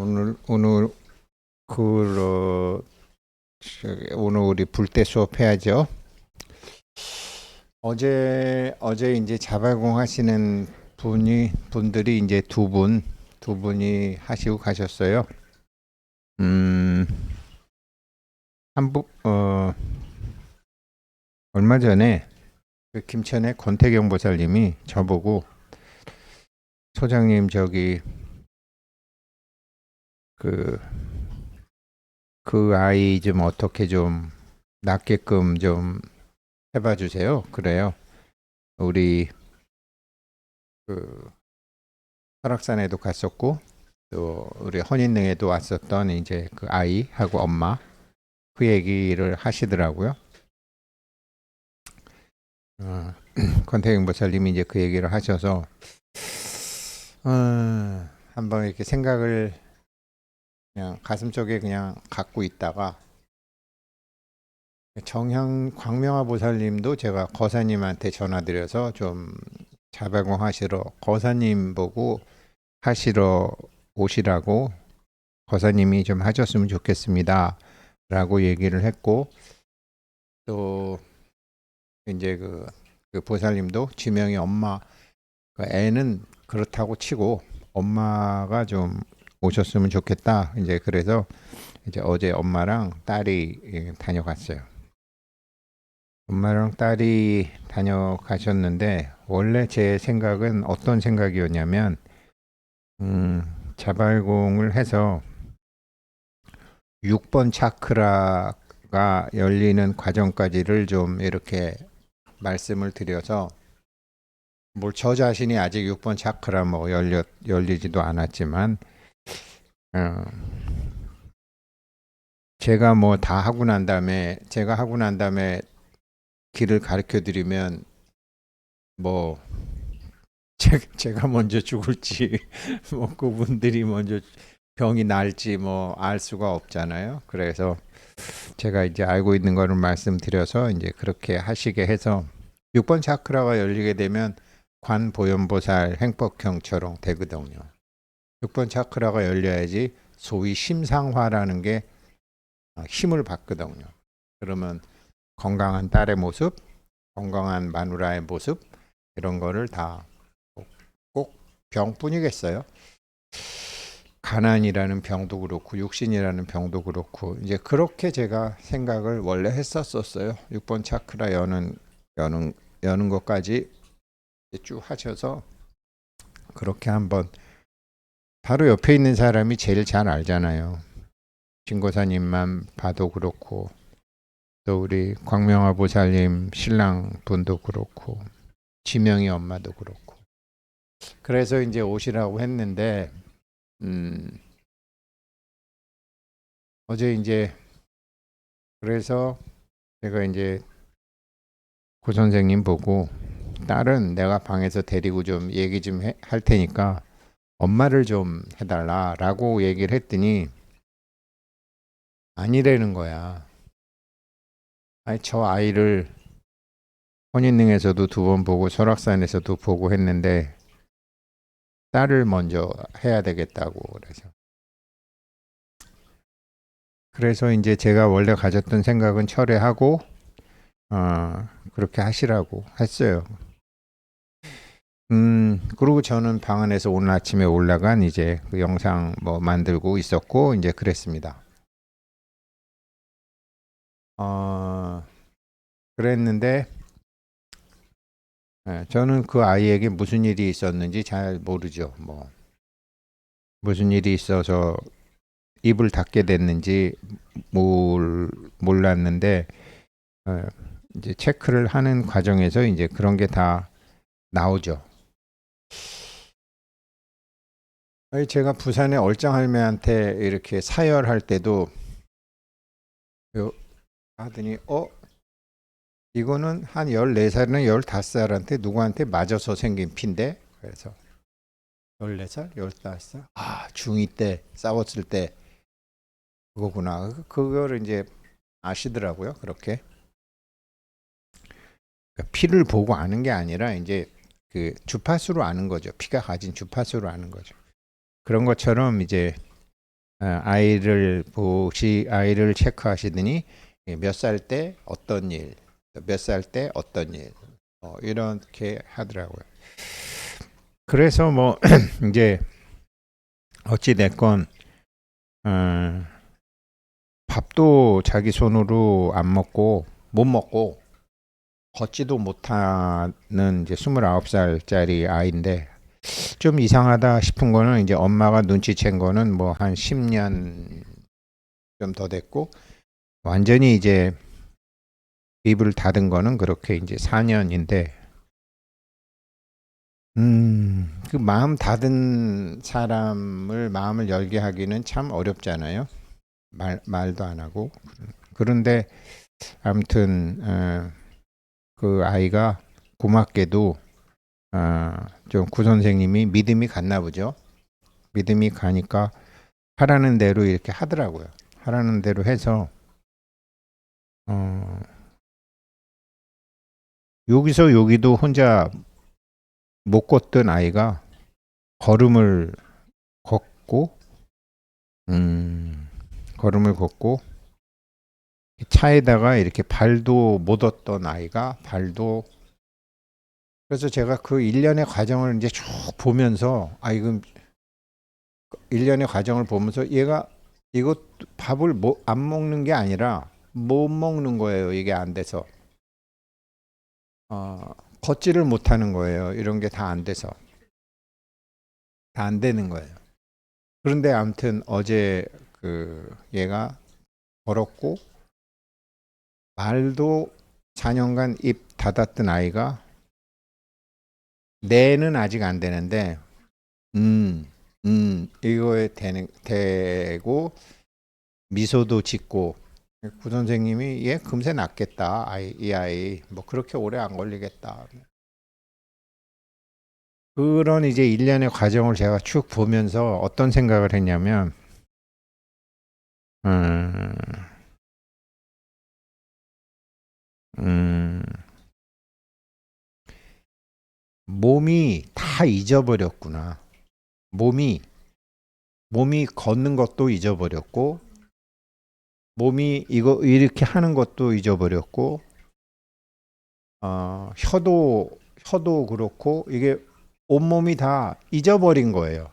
오늘 그 오늘 우리 불때 수업해야죠. 어제 이제 자발공 하시는 분들이 이제 두 분이 하시고 가셨어요. 음, 얼마 전에 그 김천의 권태경 보살님이 저보고 소장님 저기 그 아이 좀 어떻게 좀 낫게끔 좀 해봐 주세요. 그래요. 우리 그 설악산에도 갔었고 또 우리 헌인능에도 왔었던 이제 그 아이하고 엄마 그 얘기를 하시더라고요. 권태경 보살님이 이제 그 얘기를 하셔서 한번 이렇게 생각을 그냥 가슴 속에 그냥 갖고 있다가 광명화 보살님도 제가 거사님한테 전화드려서 좀 자발공 하시러 거사님 보고 하시러 오시라고 거사님이 좀 하셨으면 좋겠습니다. 라고 얘기를 했고, 또 이제 그 보살님도 지명이 엄마, 그 애는 그렇다고 치고 엄마가 좀 오셨으면 좋겠다. 이제 그래서 이제 어제 엄마랑 딸이 다녀갔어요. 엄마랑 딸이 다녀가셨는데, 원래 제 생각은 어떤 생각이었냐면, 자발공을 해서 6번 차크라가 열리는 과정까지를 좀 이렇게 말씀을 드려서 뭘 저 자신이 아직 6번 차크라 뭐 열리지도 않았지만 어, 제가 뭐 다 하고 난 다음에 제가 하고 난 다음에 길을 가르쳐 드리면 뭐 제가 먼저 죽을지 뭐 그분들이 먼저 병이 날지 뭐 알 수가 없잖아요. 그래서 제가 이제 알고 있는 거를 말씀드려서 이제 그렇게 하시게 해서 6번 차크라가 열리게 되면 관보현보살 행법형처럼 되거든요. 6번 차크라가 열려야지 소위 심상화라는 게 힘을 받거든요. 그러면 건강한 딸의 모습, 건강한 마누라의 모습 이런 거를 다 꼭 병뿐이겠어요. 가난이라는 병도 그렇고 육신이라는 병도 그렇고 이제 그렇게 제가 생각을 원래 했었어요. 6번 차크라 여는 것까지 쭉 하셔서 그렇게 한번 바로 옆에 있는 사람이 제일 잘 알잖아요. 진고사님만 봐도 그렇고 또 우리 광명화 보살님 신랑 분도 그렇고 지명이 엄마도 그렇고 그래서 이제 오시라고 했는데 어제 이제 그래서 제가 이제 고 선생님 보고 딸은 내가 방에서 데리고 좀 얘기 좀 할 테니까 엄마를 좀 해달라라고 얘기를 했더니 아니라는 거야. 아니 저 아이를 혼인능에서도 2번 보고 설악산에서도 보고 했는데 딸을 먼저 해야 되겠다고 그래서 이제 제가 원래 가졌던 생각은 철회하고 그렇게 하시라고 했어요. 그리고 저는 방 안에서 오늘 아침에 올라간 이제 그 영상 뭐 만들고 있었고 이제 그랬습니다. 그랬는데 저는 그 아이에게 무슨 일이 있었는지 잘 모르죠. 뭐 무슨 일이 있어서 입을 닫게 됐는지 몰랐는데 이제 체크를 하는 과정에서 이제 그런 게 다 나오죠. 제가 부산의 얼짱할매한테 이렇게 사열할 때도 하더니 이거는 한 14살이나 15살한테 누구한테 맞아서 생긴 피인데 그래서 14살? 15살? 중2 때 싸웠을 때 그거구나. 그거를 이제 아시더라고요. 그렇게. 그러니까 피를 보고 아는 게 아니라 이제 그 주파수로 아는 거죠. 피가 가진 주파수로 아는 거죠. 그런 것처럼 이제 아이를 체크하시더니 몇 살 때 어떤 일, 몇 살 때 어떤 일, 이렇게 하더라고요. 그래서 뭐 이제 어찌 됐건 밥도 자기 손으로 안 먹고 못 먹고 걷지도 못하는 이제 29살짜리 아이인데 좀 이상하다 싶은 거는 이제 엄마가 눈치챈 거는 뭐 한 10년 좀 더 됐고 완전히 이제 입을 닫은 거는 그렇게 이제 4년인데 그 마음 닫은 사람을 마음을 열게 하기는 참 어렵잖아요. 말도 안 하고. 그런데 아무튼 그 아이가 고맙게도 좀 구선생님이 믿음이 갔나 보죠. 믿음이 가니까 하라는 대로 이렇게 하더라고요. 하라는 대로 해서 여기서 여기도 혼자 못 걷던 아이가 걸음을 걷고 걸음을 걷고 차에다가 이렇게 발도 못 얻던 아이가 발도 그래서 제가 그 일련의 과정을 이제 쭉 보면서 이건 일련의 과정을 보면서 얘가 이거 밥을 안 먹는 게 아니라 못 먹는 거예요. 이게 안 돼서 걷지를 못하는 거예요. 이런 게 다 안 돼서 다 안 되는 거예요. 그런데 아무튼 어제 그 얘가 걸었고 말도 4년간 입 닫았던 아이가 내는 아직 안 되는데 이거에 되고 미소도 짓고 구 선생님이 얘 금세 낫겠다 이 아이 뭐 그렇게 오래 안 걸리겠다 그런 이제 일련의 과정을 제가 쭉 보면서 어떤 생각을 했냐면 음, 음, 몸이 다 잊어버렸구나. 몸이 걷는 것도 잊어버렸고 몸이 이거 이렇게 하는 것도 잊어버렸고 혀도 그렇고 이게 온몸이 다 잊어버린 거예요.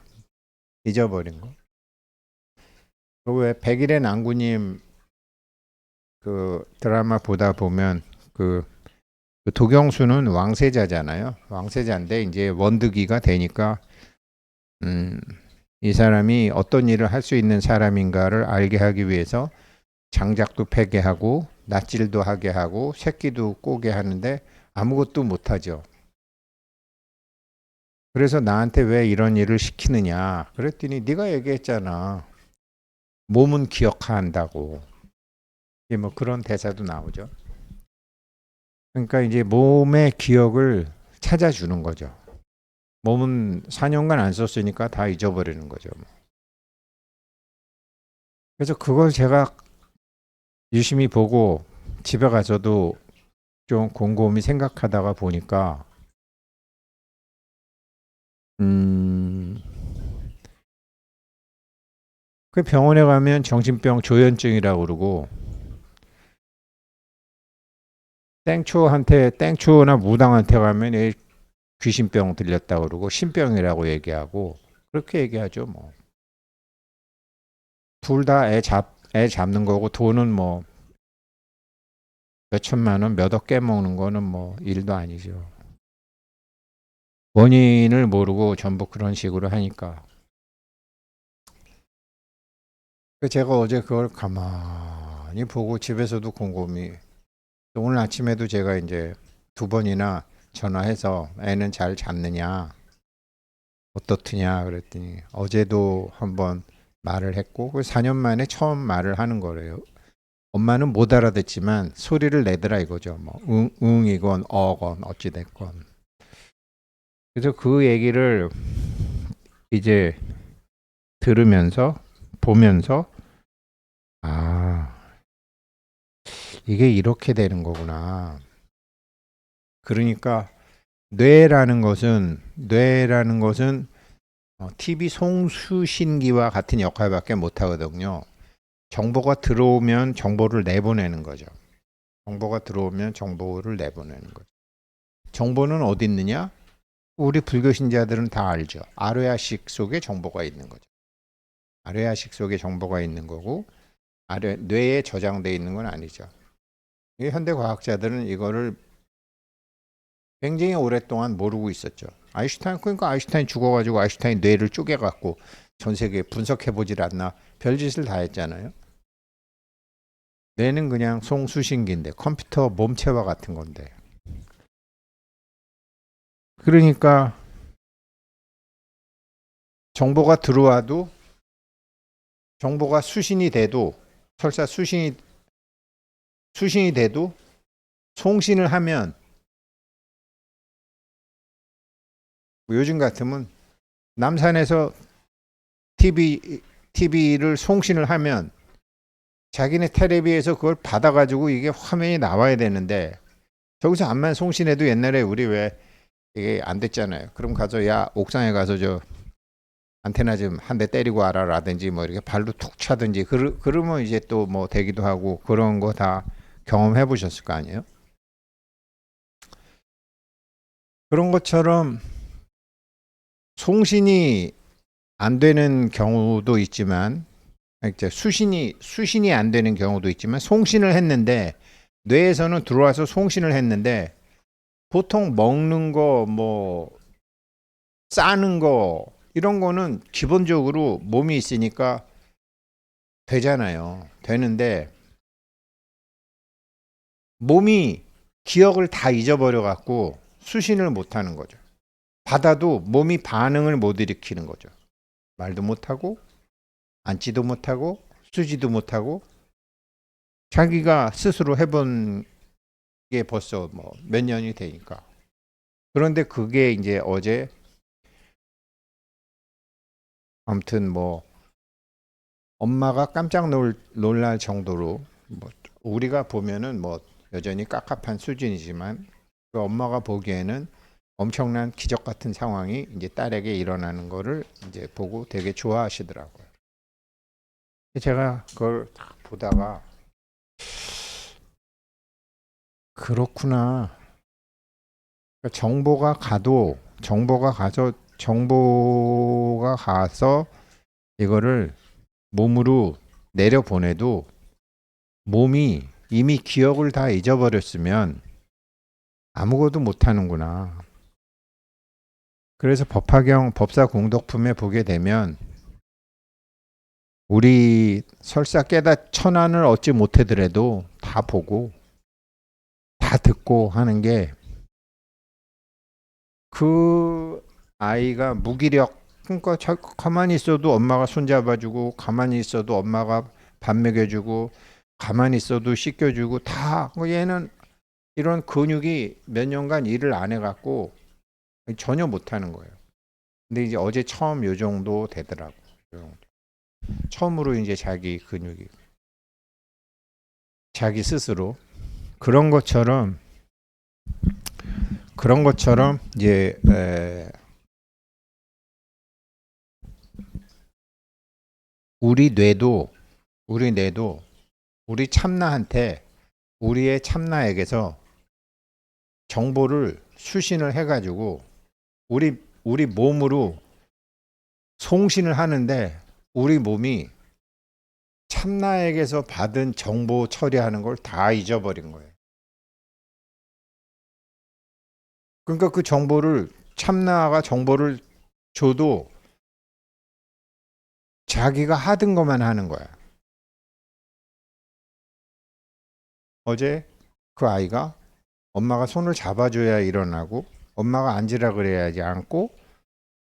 잊어버린 거. 왜 백일의 난구님 그 드라마 보다 보면 그 도경수는 왕세자잖아요. 왕세자인데 이제 원득이가 되니까 이 사람이 어떤 일을 할 수 있는 사람인가를 알게 하기 위해서 장작도 패게 하고 낫질도 하게 하고 새끼도 꼬게 하는데 아무것도 못하죠. 그래서 나한테 왜 이런 일을 시키느냐 그랬더니 네가 얘기했잖아. 몸은 기억한다고. 뭐 그런 대사도 나오죠. 그러니까 이제 몸의 기억을 찾아주는 거죠. 몸은 4년간 안 썼으니까 다 잊어버리는 거죠. 그래서 그걸 제가 유심히 보고 집에 가서도 좀 곰곰이 생각하다가 보니까 그 병원에 가면 정신병 조현증이라고 그러고 땡초나 무당한테 가면 귀신병 들렸다고 그러고 신병이라고 얘기하고 그렇게 얘기하죠. 뭐 둘 다 애 잡는 거고 돈은 뭐 몇 천만 원, 몇 억 깨먹는 거는 뭐 일도 아니죠. 원인을 모르고 전부 그런 식으로 하니까. 제가 어제 그걸 가만히 보고 집에서도 곰곰이 오늘 아침에도 제가 이제 2번이나 전화해서 애는 잘 잤느냐 어떻느냐 그랬더니 어제도 한번 말을 했고 4년 만에 처음 말을 하는 거래요. 엄마는 못 알아듣지만 소리를 내더라 이거죠. 뭐 응이건 어건 어찌됐건. 그래서 그 얘기를 이제 들으면서 보면서 이게 이렇게 되는 거구나. 그러니까 뇌라는 것은 TV 송수신기와 같은 역할밖에 못 하거든요. 정보가 들어오면 정보를 내보내는 거죠. 정보가 들어오면 정보를 내보내는 거죠. 정보는 어디 있느냐? 우리 불교 신자들은 다 알죠. 아뢰아식 속에 정보가 있는 거죠. 아뢰아식 속에 정보가 있는 거고 뇌에 저장되어 있는 건 아니죠. 현대 과학자들은 이거를 굉장히 오랫동안 모르고 있었죠. 그러니까 아인슈타인 죽어가지고 아인슈타인 뇌를 쪼개갖고 전 세계에 분석해보질 않나 별짓을 다 했잖아요. 뇌는 그냥 송수신기인데 컴퓨터 몸체와 같은 건데. 그러니까 정보가 들어와도 정보가 수신이 돼도 설사 수신이 돼도 송신을 하면 요즘 같으면 남산에서 TV를 송신을 하면 자기네 텔레비에서 그걸 받아가지고 이게 화면이 나와야 되는데 저기서 암만 송신해도 옛날에 우리 왜 이게 안 됐잖아요. 그럼 가서 야 옥상에 가서 저 안테나 좀 한 대 때리고 와라라든지 뭐 이렇게 발로 툭 차든지 그러면 이제 또 뭐 되기도 하고 그런 거 다 경험해 보셨을 거 아니에요? 그런 것처럼 송신이 안 되는 경우도 있지만 이제 수신이 안 되는 경우도 있지만 송신을 했는데 뇌에서는 들어와서 송신을 했는데 보통 먹는 거 뭐 싸는 거 이런 거는 기본적으로 몸이 있으니까 되잖아요. 되는데 몸이 기억을 다 잊어버려 갖고 수신을 못 하는 거죠. 받아도 몸이 반응을 못 일으키는 거죠. 말도 못 하고 앉지도 못하고 쓰지도 못하고 자기가 스스로 해본 게 벌써 뭐 몇 년이 되니까. 그런데 그게 이제 어제 아무튼 뭐 엄마가 깜짝 놀랄 정도로 뭐 우리가 보면은 뭐 여전히 깝깝한 수준이지만 그 엄마가 보기에는 엄청난 기적 같은 상황이 이제 딸에게 일어나는 거를 이제 보고 되게 좋아하시더라고요. 제가 그걸 딱 보다가 그렇구나. 그러니까 정보가 가서 이거를 몸으로 내려보내도 몸이 이미 기억을 다 잊어버렸으면 아무것도 못하는구나. 그래서 법화경 법사공덕품에 보게 되면 우리 설사 천안을 얻지 못하더라도 다 보고 다 듣고 하는 게 그 아이가 무기력 그러니까 가만히 있어도 엄마가 손잡아주고 가만히 있어도 엄마가 밥 먹여주고 가만히 있어도 씻겨주고 다 얘는 이런 근육이 몇 년간 일을 안 해갖고 전혀 못하는 거예요. 근데 이제 어제 처음 요 정도 되더라고. 처음으로 이제 자기 근육이 자기 스스로 그런 것처럼 이제 우리 뇌도 우리 참나한테 우리의 참나에게서 정보를 수신을 해가지고 우리 몸으로 송신을 하는데 우리 몸이 참나에게서 받은 정보 처리하는 걸 다 잊어버린 거예요. 그러니까 그 참나가 정보를 줘도 자기가 하던 것만 하는 거야. 어제 그 아이가 엄마가 손을 잡아줘야 일어나고 엄마가 앉으라 그래야지 앉고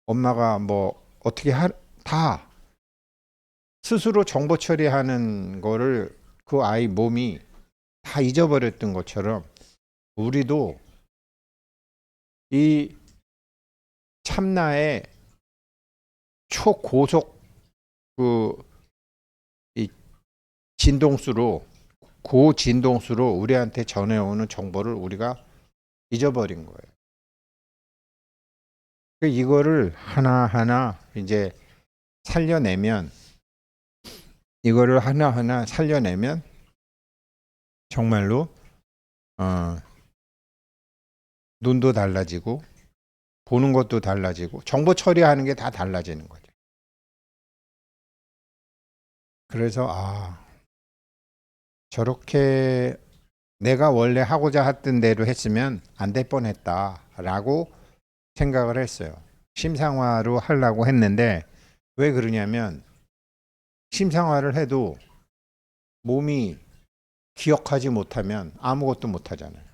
엄마가 뭐 어떻게 다 스스로 정보 처리하는 거를 그 아이 몸이 다 잊어버렸던 것처럼 우리도 이 참나의 초고속 이 진동수로 고진동수로 우리한테 전해오는 정보를 우리가 잊어버린 거예요. 이거를 하나하나 이제 살려내면 이거를 하나하나 살려내면 정말로 어, 눈도 달라지고 보는 것도 달라지고 정보 처리하는 게 다 달라지는 거죠. 그래서 저렇게 내가 원래 하고자 했던 대로 했으면 안 될 뻔했다라고 생각을 했어요. 심상화로 하려고 했는데 왜 그러냐면 심상화를 해도 몸이 기억하지 못하면 아무것도 못 하잖아요.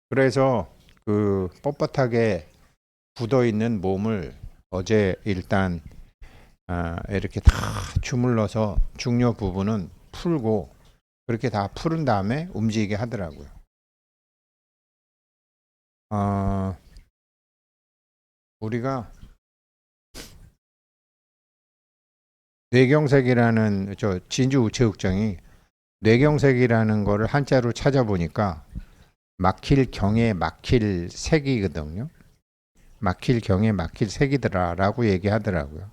그래서 그 뻣뻣하게 굳어 있는 몸을 어제 일단 이렇게 다 주물러서 중요 부분은 풀고 그렇게 다 푸른 다음에 움직이게 하더라고요. 우리가 뇌경색이라는 저 진주 우체국장이 뇌경색이라는 거를 한자로 찾아보니까 막힐 경에 막힐 색이거든요. 막힐 경에 막힐 색이더라라고 얘기하더라고요.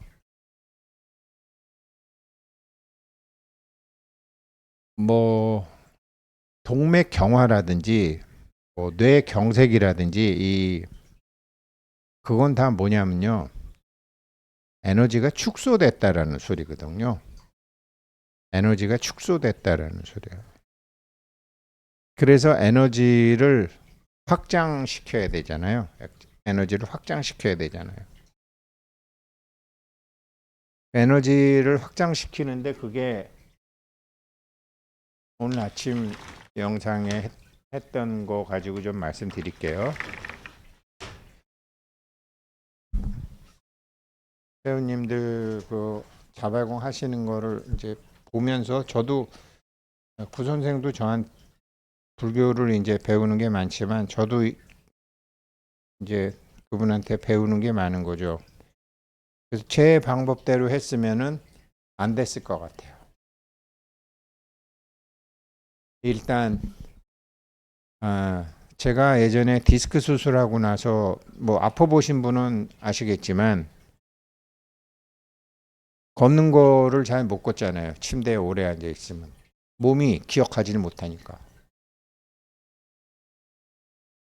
뭐 동맥경화라든지 뭐 뇌경색이라든지 그건 다 뭐냐면요. 에너지가 축소됐다라는 소리거든요. 에너지가 축소됐다라는 소리예요. 그래서 에너지를 확장시켜야 되잖아요. 에너지를 확장시켜야 되잖아요. 에너지를 확장시키는데 그게 오늘 아침 영상에 했던 거 가지고 좀 말씀드릴게요. 배우님들 그 자발공 하시는 거를 이제 보면서 저도 구 선생도 저한 불교를 이제 배우는 게 많지만 저도 이제 그분한테 배우는 게 많은 거죠. 그래서 제 방법대로 했으면은 안 됐을 것 같아요. 일단 제가 예전에 디스크 수술하고 나서 뭐 아파 보신 분은 아시겠지만 걷는 거를 잘 못 걷잖아요. 침대에 오래 앉아 있으면 몸이 기억하지를 못하니까.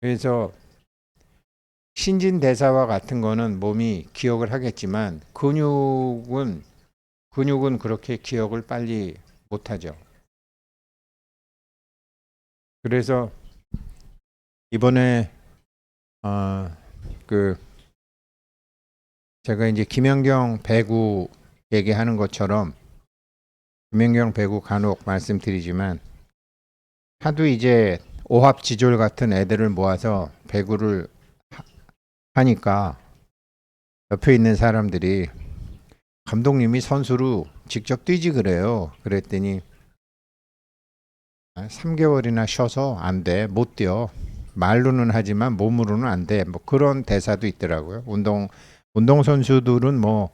그래서 신진대사와 같은 거는 몸이 기억을 하겠지만 근육은 그렇게 기억을 빨리 못하죠. 그래서 이번에 그 제가 이제 김연경 배구 얘기하는 것처럼 김연경 배구 간혹 말씀드리지만 하도 이제 오합지졸 같은 애들을 모아서 배구를 하니까 옆에 있는 사람들이 감독님이 선수로 직접 뛰지 그래요. 그랬더니 3개월이나 쉬어서 안 돼. 못 뛰어. 말로는 하지만 몸으로는 안 돼. 뭐 그런 대사도 있더라고요. 운동 선수들은 뭐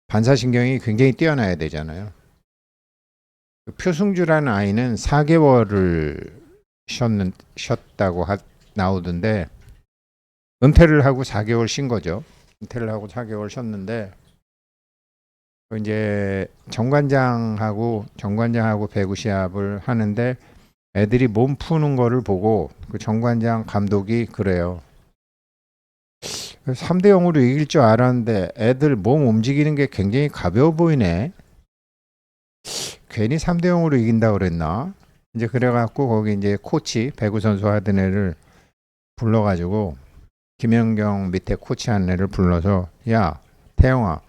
반사신경이 굉장히 뛰어나야 되잖아요. 표승주라는 아이는 4개월을 쉬었다고 나오던데 은퇴를 하고 4개월 쉰 거죠. 은퇴를 하고 4개월 쉬었는데 이제 정관장하고 배구 시합을 하는데 애들이 몸 푸는 거를 보고 그 정관장 감독이 그래요. 3대 0으로 이길 줄 알았는데 애들 몸 움직이는 게 굉장히 가벼워 보이네. 괜히 3대 0으로 이긴다 그랬나? 이제 그래갖고 거기 이제 코치 배구 선수 하던 애를 불러가지고 김연경 밑에 코치한 애를 불러서 야 태영아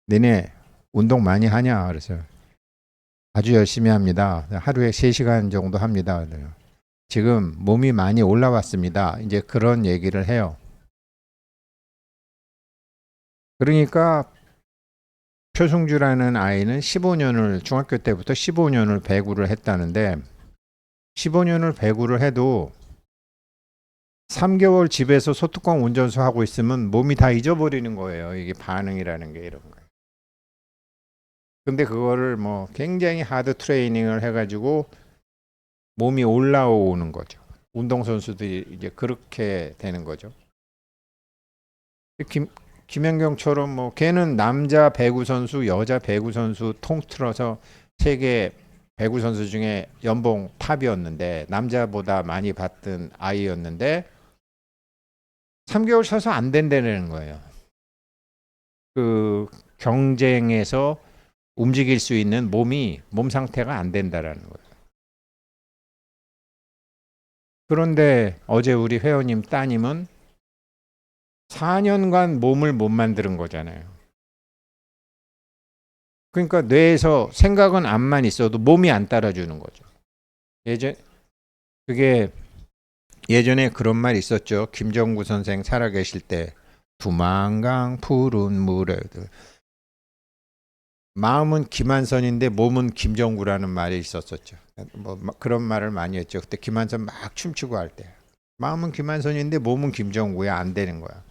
니네 운동 많이 하냐 그래서 아주 열심히 합니다. 하루에 3시간 정도 합니다. 지금 몸이 많이 올라왔습니다. 이제 그런 얘기를 해요. 그러니까 표승주라는 아이는 15년을 중학교 때부터 15년을 배구를 했다는데 15년을 배구를 해도 3개월 집에서 소뚜껑 운전수 하고 있으면 몸이 다 잊어버리는 거예요. 이게 반응이라는 게 이런 거예요. 근데 그거를 뭐 굉장히 하드 트레이닝을 해가지고 몸이 올라오는 거죠. 운동선수들이 이제 그렇게 되는 거죠. 김 김연경처럼 뭐 걔는 남자 배구 선수, 여자 배구 선수 통틀어서 세계 배구 선수 중에 연봉 탑이었는데 남자보다 많이 받던 아이였는데 3개월 쳐서 안 된다는 거예요. 그 경쟁에서 움직일 수 있는 몸 상태가 안 된다라는 거예요. 그런데 어제 우리 회원님 따님은 4년간 몸을 못 만드는 거잖아요. 그러니까 뇌에서 생각은 암만 있어도 몸이 안 따라주는 거죠. 예전 그게 예전에 그런 말 있었죠. 김정구 선생 살아계실 때 두만강 푸른 물에 마음은 김한선인데 몸은 김정구라는 말이 있었었죠. 뭐 그런 말을 많이 했죠. 그때 김한선 막 춤추고 할 때. 마음은 김한선인데 몸은 김정구야 안 되는 거야.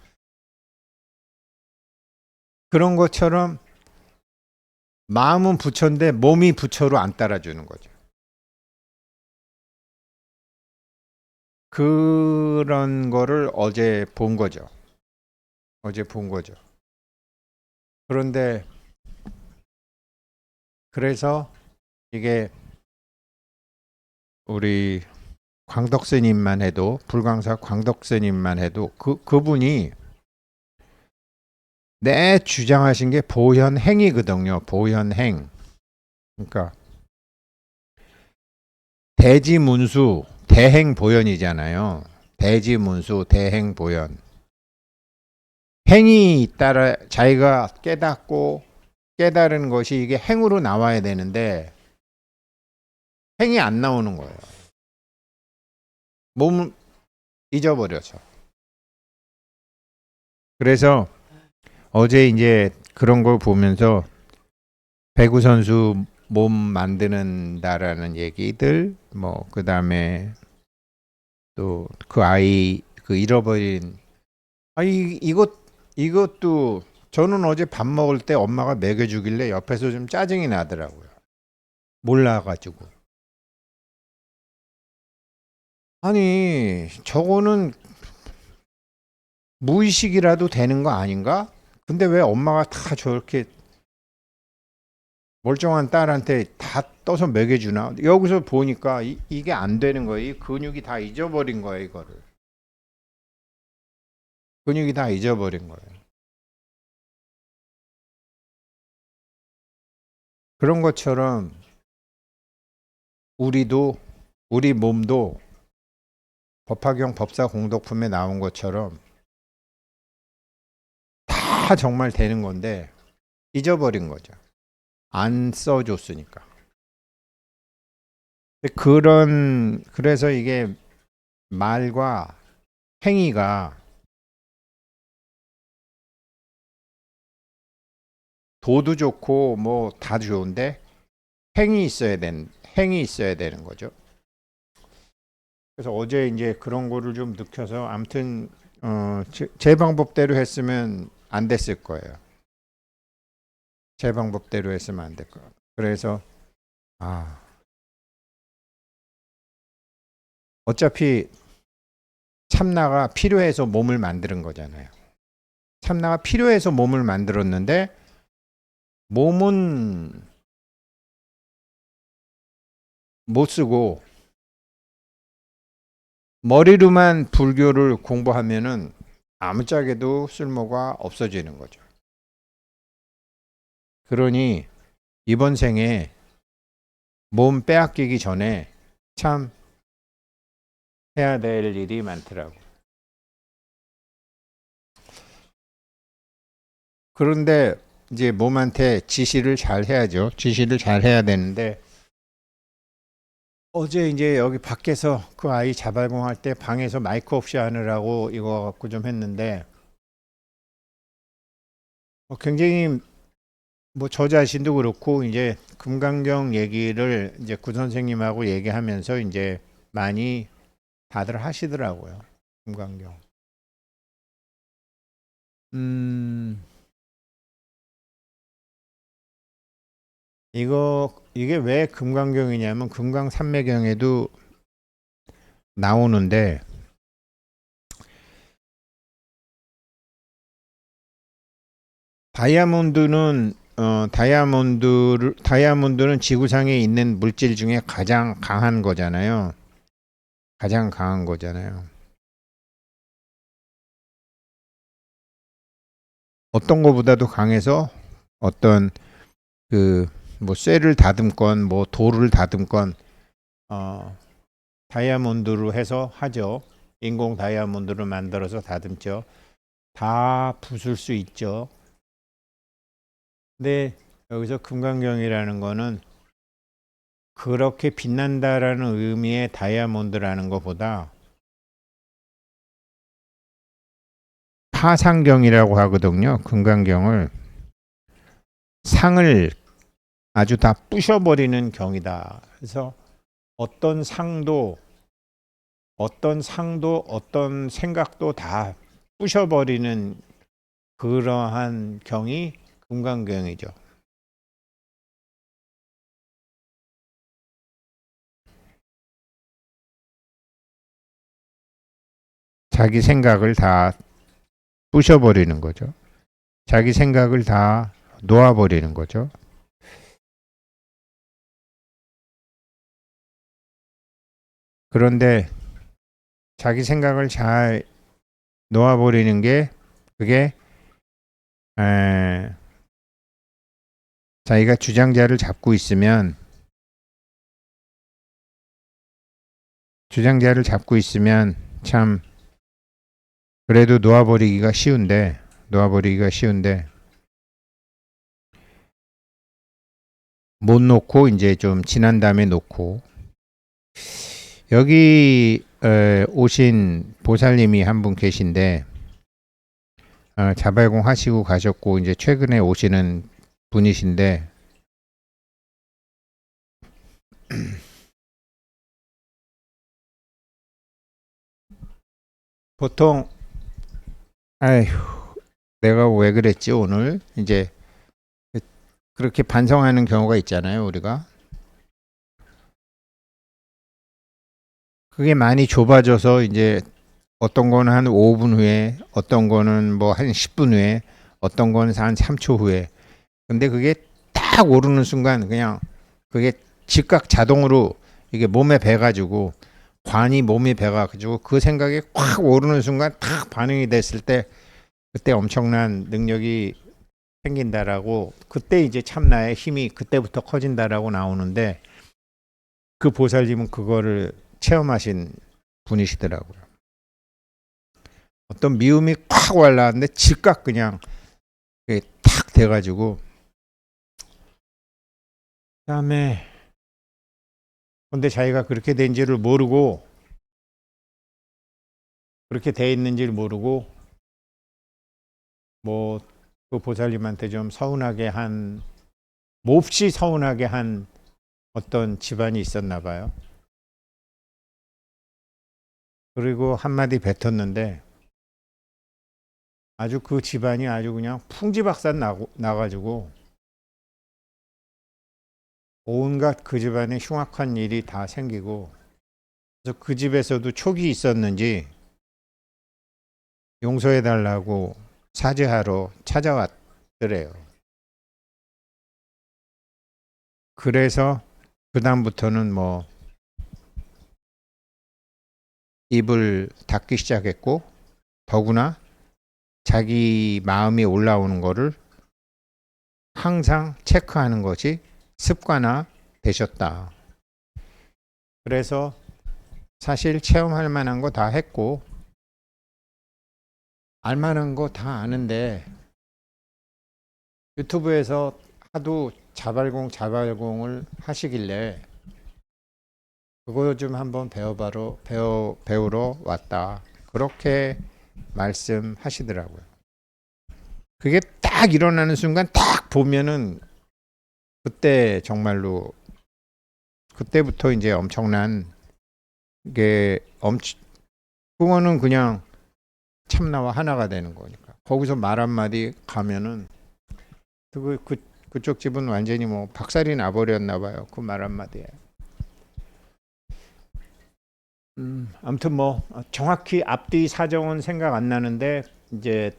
그런 것처럼 마음은 부처인데 몸이 부처로 안 따라주는 거죠. 그런 거를 어제 본 거죠. 어제 본 거죠. 그런데 그래서 이게 우리 광덕스님만 해도 불광사 광덕스님만 해도 그분이 내 주장하신 게 보현행이거든요. 보현행. 그러니까 대지문수 대행보현이잖아요. 대지문수 대행보현. 행이 따라 자기가 깨닫고 깨달은 것이 이게 행으로 나와야 되는데 행이 안 나오는 거예요. 몸을 잊어버려서. 그래서 어제 이제 그런 걸 보면서 배구 선수 몸 만드는다라는 얘기들, 뭐 그다음에 또 그 아이 그 잃어버린 이것도 저는 어제 밥 먹을 때 엄마가 먹여주길래 옆에서 좀 짜증이 나더라고요. 몰라가지고. 아니 저거는 무의식이라도 되는 거 아닌가? 근데 왜 엄마가 다 저렇게 멀쩡한 딸한테 다 떠서 먹여주나? 여기서 보니까 이게 안 되는 거예요. 이 근육이 다 잊어버린 거예요, 이거를. 근육이 다 잊어버린 거예요. 그런 것처럼 우리 몸도 법화경 법사 공덕품에 나온 것처럼 다 정말 되는 건데 잊어버린 거죠. 안 써줬으니까. 그래서 이게 말과 행위가 도도 좋고 뭐 다 좋은데 행이 있어야 되는 거죠. 그래서 어제 이제 그런 거를 좀 느껴서 아무튼 제 방법대로 했으면 안 됐을 거예요. 제 방법대로 했으면 안 될 거예요. 그래서 아 어차피 참나가 필요해서 몸을 만드는 거잖아요. 참나가 필요해서 몸을 만들었는데 몸은 못 쓰고 머리로만 불교를 공부하면은 아무짝에도 쓸모가 없어지는 거죠. 그러니 이번 생에 몸 빼앗기기 전에 참 해야 될 일이 많더라고. 그런데 이제 몸한테 지시를 잘 해야죠. 지시를 잘 해야 되는데 어제 이제 여기 밖에서 그 아이 자발공할 때 방에서 마이크 없이 하느라고 이거 갖고 좀 했는데 굉장히 뭐 저 자신도 그렇고 이제 금강경 얘기를 이제 구 선생님하고 얘기하면서 이제 많이 다들 하시더라고요. 금강경. 음, 이게 왜 금강경이냐면 금강산매경에도 나오는데 다이아몬드는 지구상에 있는 물질 중에 가장 강한 거잖아요. 가장 강한 거잖아요. 어떤 거보다도 강해서 어떤 그 뭐 쇠를 다듬건 뭐 돌을 다듬건 다이아몬드로 해서 하죠. 인공 다이아몬드를 만들어서 다듬죠. 다 부술 수 있죠. 근데 여기서 금강경이라는 거는 그렇게 빛난다라는 의미의 다이아몬드라는 것보다 파상경이라고 하거든요. 금강경을 상을 아주 다 부셔버리는 경이다. 그래서 어떤 상도 어떤 생각도 다 부셔버리는 그러한 경이 금강경이죠. 자기 생각을 다 부셔버리는 거죠. 자기 생각을 다 놓아버리는 거죠. 그런데 자기 생각을 잘 놓아버리는 게 그게 자기가 주장자를 잡고 있으면 참 그래도 놓아버리기가 쉬운데 못 놓고 이제 좀 지난 다음에 놓고 여기 오신 보살님이 한 분 계신데 자발공 하시고 가셨고 이제 최근에 오시는 분이신데 보통 아휴 내가 왜 그랬지 오늘 이제 그렇게 반성하는 경우가 있잖아요 우리가. 그게 많이 좁아져서 이제 어떤 거는 한 5분 후에 어떤 거는 뭐 한 10분 후에 어떤 거는 한 3초 후에 근데 그게 딱 오르는 순간 그냥 그게 즉각 자동으로 이게 몸에 배가지고 관이 몸에 배가지고 그 생각이 꽉 오르는 순간 딱 반응이 됐을 때 그때 엄청난 능력이 생긴다라고 그때 이제 참나의 힘이 그때부터 커진다라고 나오는데 그 보살님은 그거를 체험하신 분이시더라고요. 어떤 미움이 콱 올라왔는데 즉각 그냥 탁 돼가지고 그다음에 근데 자기가 그렇게 된지를 모르고 그렇게 돼 있는지를 모르고 뭐 그 보살님한테 좀 몹시 서운하게 한 어떤 집안이 있었나 봐요. 그리고 한마디 뱉었는데 아주 그 집안이 아주 그냥 풍지박산 나가지고 온갖 그 집안에 흉악한 일이 다 생기고 그래서 그 집에서도 촉이 있었는지 용서해달라고 사죄하러 찾아왔더래요. 그래서 그다음부터는 뭐 입을 닫기 시작했고 더구나 자기 마음이 올라오는 거를 항상 체크하는 것이 습관화 되셨다. 그래서 사실 체험할 만한 거 다 했고 알만한 거 다 아는데 유튜브에서 하도 자발공을 하시길래 그거 좀 한번 배우러 왔다. 그렇게 말씀하시더라고요. 그게 딱 일어나는 순간 딱 보면은 그때 정말로 그때부터 이제 엄청난 게 그거는 그냥 참나와 하나가 되는 거니까. 거기서 말 한마디 가면은 그쪽 집은 완전히 뭐 박살이 나버렸나 봐요. 그 말 한마디에. 아무튼 뭐 정확히 앞뒤 사정은 생각 안 나는데 이제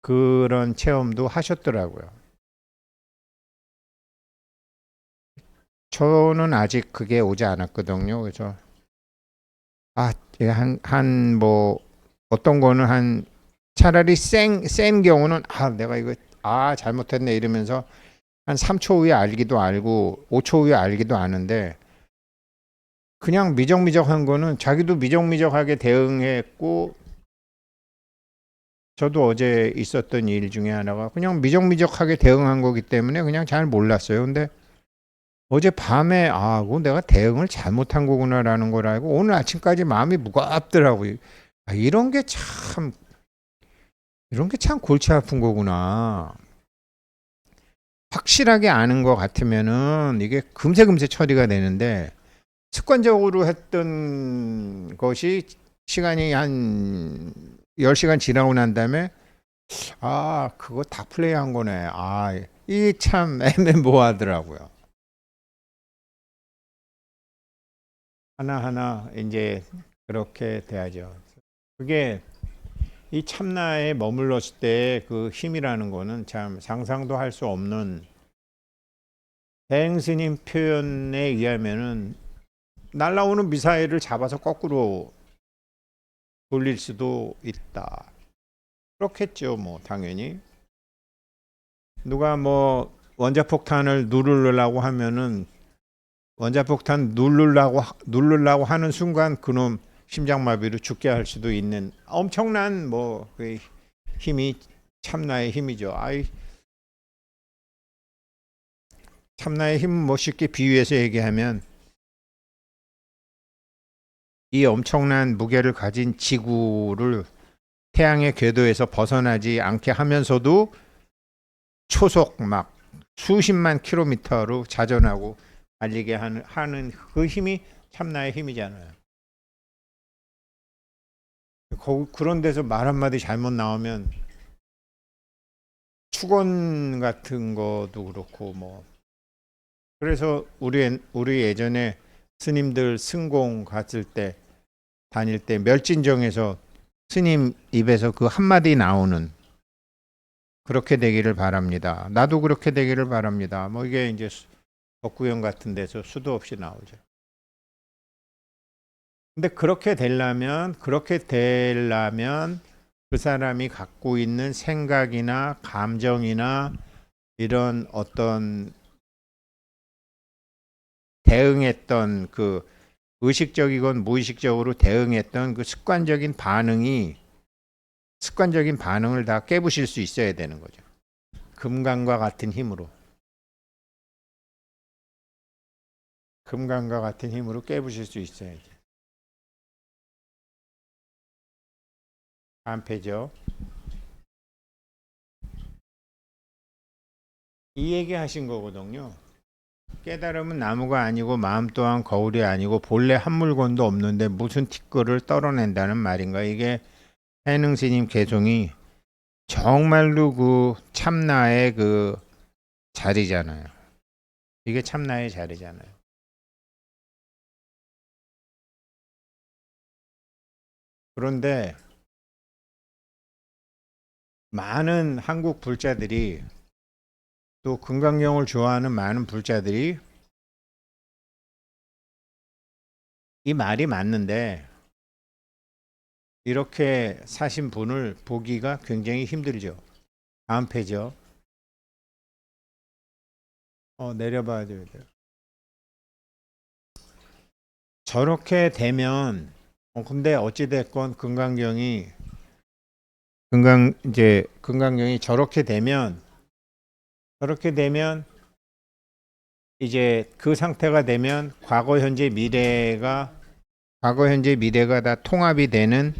그런 체험도 하셨더라고요. 저는 아직 그게 오지 않았거든요. 그래서 뭐 어떤 거는 차라리 센 경우는 내가 이거 잘못했네 이러면서 한 3초 후에 알기도 알고 5초 후에 알기도 아는데, 그냥 미적미적한 거는 자기도 미적미적하게 대응했고, 저도 어제 있었던 일 중에 하나가 그냥 미적미적하게 대응한 거기 때문에 그냥 잘 몰랐어요. 근데 어제 밤에 그거 내가 대응을 잘못한 거구나라는 걸 알고 오늘 아침까지 마음이 무겁더라고요. 이런 게 참 골치 아픈 거구나. 확실하게 아는 것 같으면은 이게 금세 처리가 되는데, 습관적으로 했던 것이 시간이 한 10시간 지나고 난 다음에 그거 다 플레이한 거네. 이게 참 애매모호하더라고요. 하나하나 이제 그렇게 돼야죠. 그게 이 참나에 머물렀을 때 그 힘이라는 거는 참 상상도 할 수 없는, 대행스님 표현에 의하면은 날라오는 미사일을 잡아서 거꾸로 돌릴 수도 있다. 그렇겠죠, 뭐 당연히. 누가 뭐 원자폭탄을 누르려고 하면은 원자폭탄 누르려고 하는 순간 그놈 심장마비로 죽게 할 수도 있는 엄청난 그 힘이 참나의 힘이죠. 참나의 힘은 뭐 쉽게 비유해서 얘기하면 이 엄청난 무게를 가진 지구를 태양의 궤도에서 벗어나지 않게 하면서도 초속 막 수십만 킬로미터로 자전하고 달리게 하는 그 힘이 참나의 힘이잖아요. 그런 데서 말 한마디 잘못 나오면 축원 같은 것도 그렇고 뭐. 그래서 우리 예전에 스님들 승공 갔을 때 다닐 때 멸진정에서 스님 입에서 그 한마디 나오는, 그렇게 되기를 바랍니다. 나도 그렇게 되기를 바랍니다. 뭐 이게 이제 법구형 같은 데서 수도 없이 나오죠. 근데 그렇게 되려면 그 사람이 갖고 있는 생각이나 감정이나 이런 어떤 대응했던 그 의식적이건 무의식적으로 대응했던 그 습관적인 반응을 다 깨부실 수 있어야 되는 거죠. 금강과 같은 힘으로 깨부실 수 있어야죠. 다음 페이지요. 이 얘기 하신 거거든요. 깨달음은 나무가 아니고 마음 또한 거울이 아니고 본래 한 물건도 없는데 무슨 티끌을 떨어낸다는 말인가. 이게 해능스님 개송이 정말로 그 참나의 그 자리잖아요. 이게 참나의 자리잖아요. 그런데 많은 한국 불자들이, 또 금강경을 좋아하는 많은 불자들이 이 말이 맞는데 이렇게 사신 분을 보기가 굉장히 힘들죠. 다음 페이지요. 내려봐야 돼요. 저렇게 되면 근데 어찌 됐건 금강경이 저렇게 되면 이제 그 상태가 되면 과거 현재 미래가 다 통합이 되는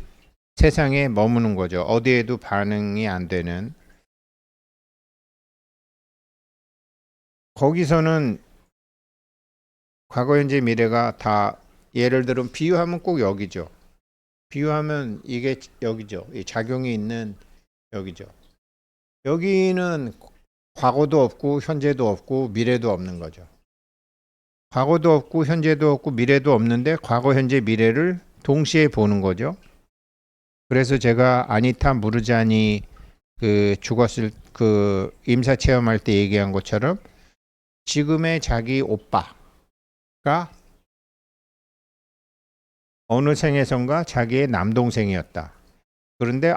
세상에 머무는 거죠. 어디에도 반응이 안 되는. 거기서는 과거 현재 미래가 다, 예를 들어 비유하면 꼭 여기죠. 비유하면 이게 여기죠. 이 작용이 있는 여기죠. 여기는 과거도 없고 현재도 없고 미래도 없는 거죠. 과거도 없고 현재도 없고 미래도 없는데 과거 현재 미래를 동시에 보는 거죠. 그래서 제가 아니타 무르자니 그 죽었을 그 임사 체험할 때 얘기한 것처럼 지금의 자기 오빠가 어느 생에선가 자기의 남동생이었다. 그런데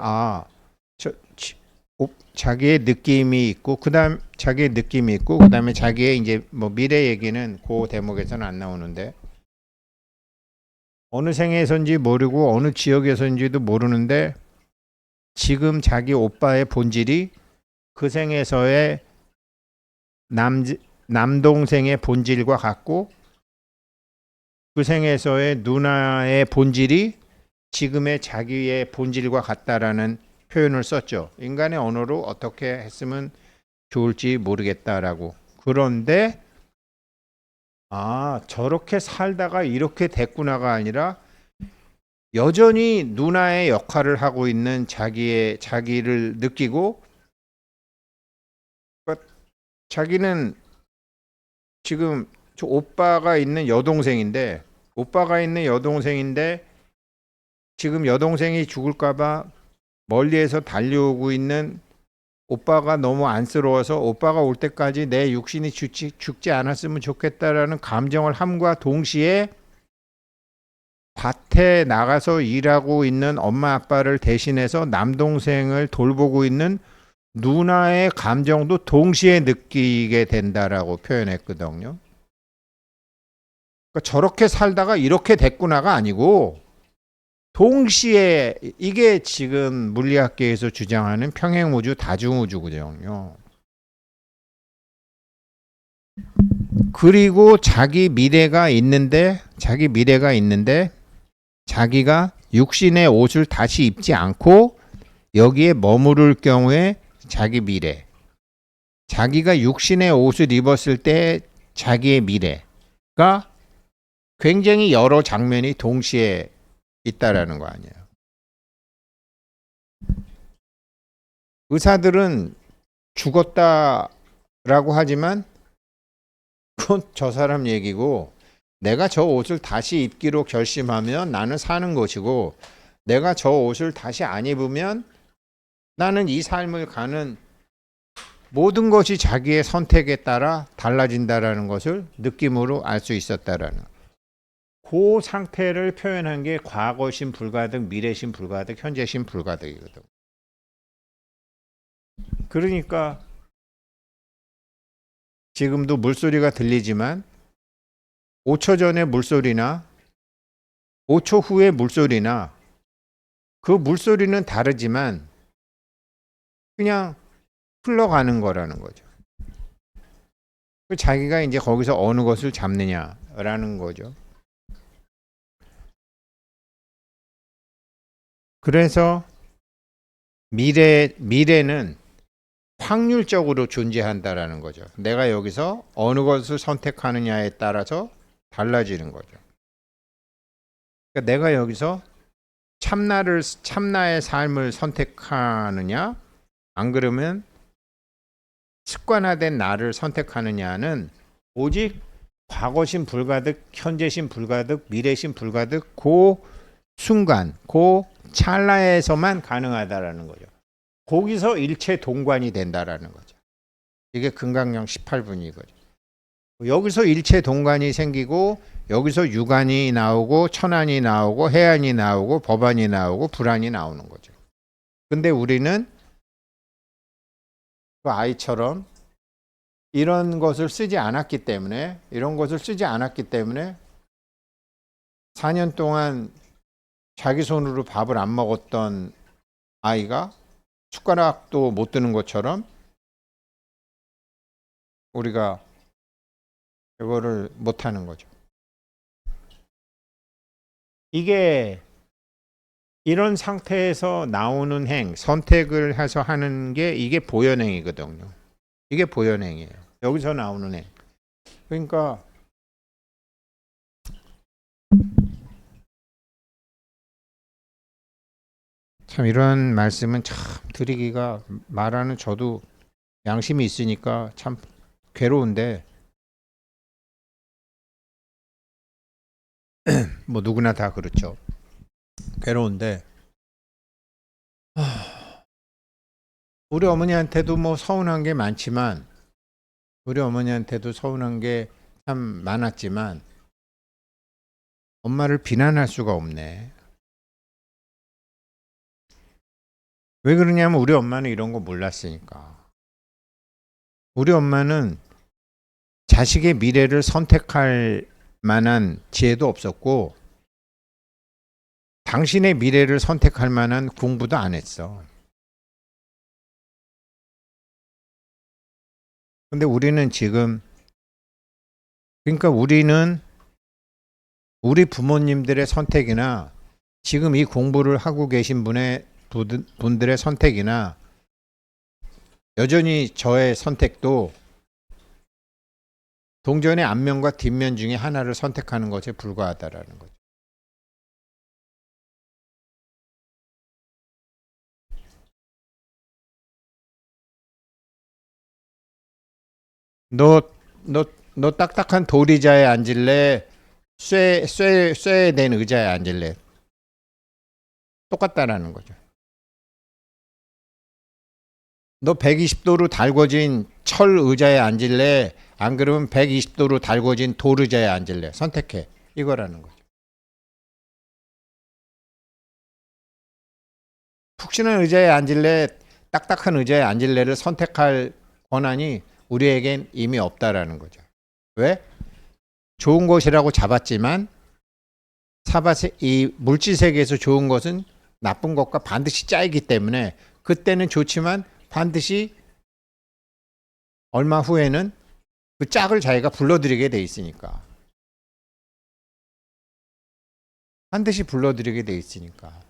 자기의 느낌이 있고 그다음 자기의 느낌이 있고 그다음에 자기의 이제 뭐 미래 얘기는 그 대목에서는 안 나오는데 어느 생에선지 모르고 어느 지역에서인지도 모르는데 지금 자기 오빠의 본질이 그 생에서의 남동생의 본질과 같고 그 생에서의 누나의 본질이 지금의 자기의 본질과 같다라는 표현을 썼죠. 인간의 언어로 어떻게 했으면 좋을지 모르겠다라고. 그런데 저렇게 살다가 이렇게 됐구나가 아니라 여전히 누나의 역할을 하고 있는 자기를 느끼고 그러니까 자기는 지금 저 오빠가 있는 여동생인데 지금 여동생이 죽을까봐 멀리에서 달려오고 있는 오빠가 너무 안쓰러워서 오빠가 올 때까지 내 육신이 죽지 않았으면 좋겠다라는 감정을 함과 동시에 밭에 나가서 일하고 있는 엄마 아빠를 대신해서 남동생을 돌보고 있는 누나의 감정도 동시에 느끼게 된다라고 표현했거든요. 그러니까 저렇게 살다가 이렇게 됐구나가 아니고 동시에 이게 지금 물리학계에서 주장하는 평행우주 다중우주거든요. 그리고 자기 미래가 있는데 자기가 육신의 옷을 다시 입지 않고 여기에 머무를 경우에 자기 미래, 자기가 육신의 옷을 입었을 때 자기의 미래가 굉장히 여러 장면이 동시에 있다라는 거 아니에요. 의사들은 죽었다라고 하지만 그건 저 사람 얘기고 내가 저 옷을 다시 입기로 결심하면 나는 사는 것이고 내가 저 옷을 다시 안 입으면 나는 이 삶을 가는 모든 것이 자기의 선택에 따라 달라진다라는 것을 느낌으로 알 수 있었다라는 그 상태를 표현한 게 과거심 불가득, 미래심 불가득, 현재심 불가득이거든. 그러니까 지금도 물소리가 들리지만 5초 전의 물소리나 5초 후의 물소리나 그 물소리는 다르지만 그냥 흘러가는 거라는 거죠. 자기가 이제 거기서 어느 것을 잡느냐라는 거죠. 그래서 미래는 확률적으로 존재한다라는 거죠. 내가 여기서 어느 것을 선택하느냐에 따라서 달라지는 거죠. 그러니까 내가 여기서 참나의 삶을 선택하느냐, 안 그러면 습관화된 나를 선택하느냐는 오직 과거심 불가득, 현재심 불가득, 미래심 불가득, 그 순간, 그 찰나에서만 가능하다라는 거죠. 거기서 일체 동관이 된다라는 거죠. 이게 금강경 18분이거든요. 여기서 일체 동관이 생기고 여기서 유관이 나오고 천안이 나오고 해안이 나오고 법안이 나오고 불안이 나오는 거죠. 근데 우리는 그 아이처럼 이런 것을 쓰지 않았기 때문에 4년 동안 자기 손으로 밥을 안 먹었던 아이가 숟가락도 못 드는 것처럼 우리가 이거를 못하는 거죠. 이게 이런 상태에서 나오는 선택을 해서 하는 게 이게 보현행이거든요. 이게 보현행이에요. 여기서 나오는 행. 그러니까 참 이런 말씀은 참 드리기가 말하는 저도 양심이 있으니까 참 괴로운데 뭐 누구나 다 그렇죠. 괴로운데 우리 어머니한테도 뭐 서운한 게 많지만, 우리 어머니한테도 서운한 게 참 많았지만, 엄마를 비난할 수가 없네. 왜 그러냐면 우리 엄마는 이런 거 몰랐으니까. 우리 엄마는 자식의 미래를 선택할 만한 지혜도 없었고, 당신의 미래를 선택할 만한 공부도 안 했어. 근데 우리는 지금, 그러니까 우리는 우리 부모님들의 선택이나 지금 이 공부를 하고 계신 분들의 선택이나 여전히 저의 선택도 동전의 앞면과 뒷면 중에 하나를 선택하는 것에 불과하다라는 거죠. 너, 너 딱딱한 돌의자에 앉을래? 쇠에 된 의자에 앉을래? 똑같다라는 거죠. 너 120도로 달궈진 철 의자에 앉을래? 안 그러면 120도로 달궈진 돌 의자에 앉을래? 선택해. 이거라는 거죠. 푹신한 의자에 앉을래? 딱딱한 의자에 앉을래를 선택할 권한이 우리에겐 이미 없다라는 거죠. 왜? 좋은 것이라고 잡았지만 이 물질 세계에서 좋은 것은 나쁜 것과 반드시 짜이기 때문에 그때는 좋지만 반드시 얼마 후에는 그 짝을 자기가 불러들이게 돼 있으니까. 반드시 불러들이게 돼 있으니까.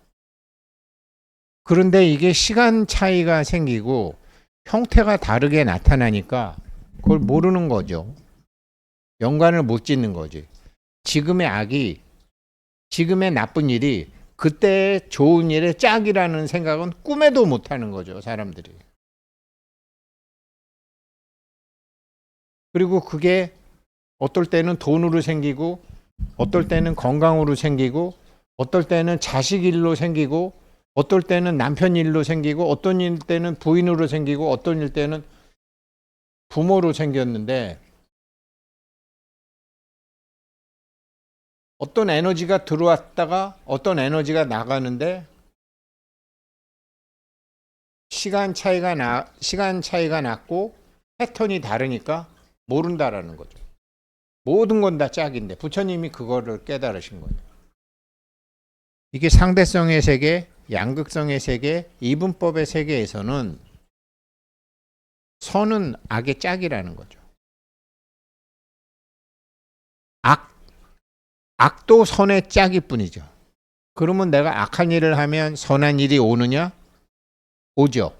그런데 이게 시간 차이가 생기고 형태가 다르게 나타나니까 그걸 모르는 거죠. 연관을 못 짓는 거지. 지금의 악이, 지금의 나쁜 일이 그때의 좋은 일의 짝이라는 생각은 꿈에도 못 하는 거죠, 사람들이. 그리고 그게 어떨 때는 돈으로 생기고, 어떨 때는 건강으로 생기고, 어떨 때는 자식 일로 생기고, 어떨 때는 남편 일로 생기고, 어떤 일 때는 부인으로 생기고, 어떤 일 때는 부모로 생겼는데, 어떤 에너지가 들어왔다가 어떤 에너지가 나가는데, 시간 차이가 났고, 패턴이 다르니까 모른다라는 거죠. 모든 건 다 짝인데, 부처님이 그거를 깨달으신 거예요. 이게 상대성의 세계, 양극성의 세계, 이분법의 세계에서는 선은 악의 짝이라는 거죠. 악도 선의 짝일 뿐이죠. 그러면 내가 악한 일을 하면 선한 일이 오느냐? 오죠.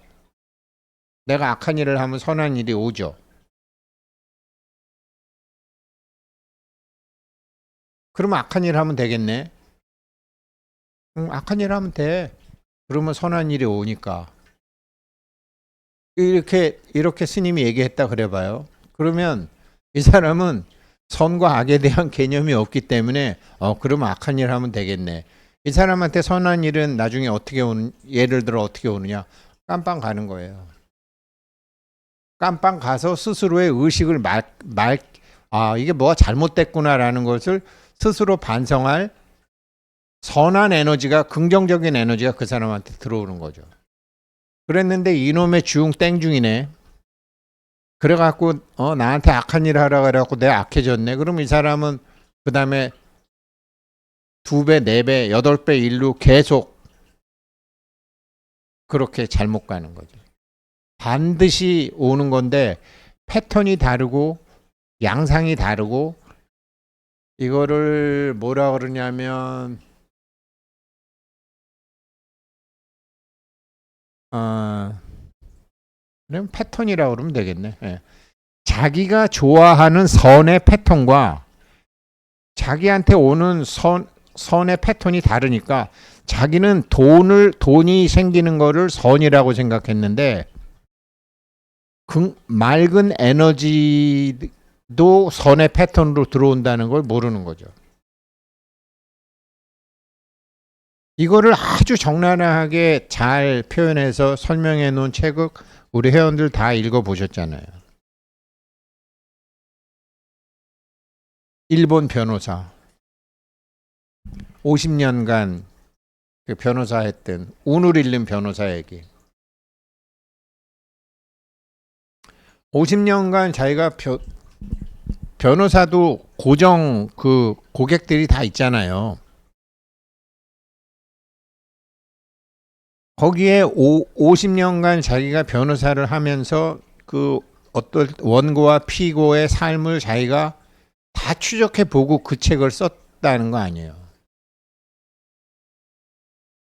내가 악한 일을 하면 선한 일이 오죠. 그러면 악한 일을 하면 되겠네. 악한 일을 하면 돼. 그러면 선한 일이 오니까. 이렇게 스님이 얘기했다 그래봐요. 그러면 이 사람은 선과 악에 대한 개념이 없기 때문에 그러면 악한 일을 하면 되겠네. 이 사람한테 선한 일은 나중에 예를 들어 어떻게 오느냐? 깜빵 가는 거예요. 깜빵 가서 스스로의 의식을 이게 뭐가 잘못됐구나라는 것을 스스로 반성할 선한 에너지가, 긍정적인 에너지가 그 사람한테 들어오는 거죠. 그랬는데 이놈의 주웅 땡중이네. 그래갖고 나한테 악한 일 하라 그래갖고 내가 악해졌네. 그럼 이 사람은 그 다음에 2배, 4배, 8배 일로 계속 그렇게 잘못 가는 거죠. 반드시 오는 건데 패턴이 다르고 양상이 다르고, 이거를 뭐라 그러냐면 그럼 패턴이라고 그러면 되겠네. 예. 자기가 좋아하는 선의 패턴과 자기한테 오는 선의 패턴이 다르니까 자기는 돈이 생기는 거를 선이라고 생각했는데 맑은 에너지도 선의 패턴으로 들어온다는 걸 모르는 거죠. 이거를 아주 적나라하게 잘 표현해서 설명해 놓은 책을 우리 회원들 다 읽어보셨잖아요. 일본 변호사 50년간 그 변호사 했던 우누릴름 변호사 얘기. 50년간 자기가 변호사도 고정 그 고객들이 다 있잖아요. 거기에 50년간 자기가 변호사를 하면서 그 어떤 원고와 피고의 삶을 자기가 다 추적해 보고 그 책을 썼다는 거 아니에요.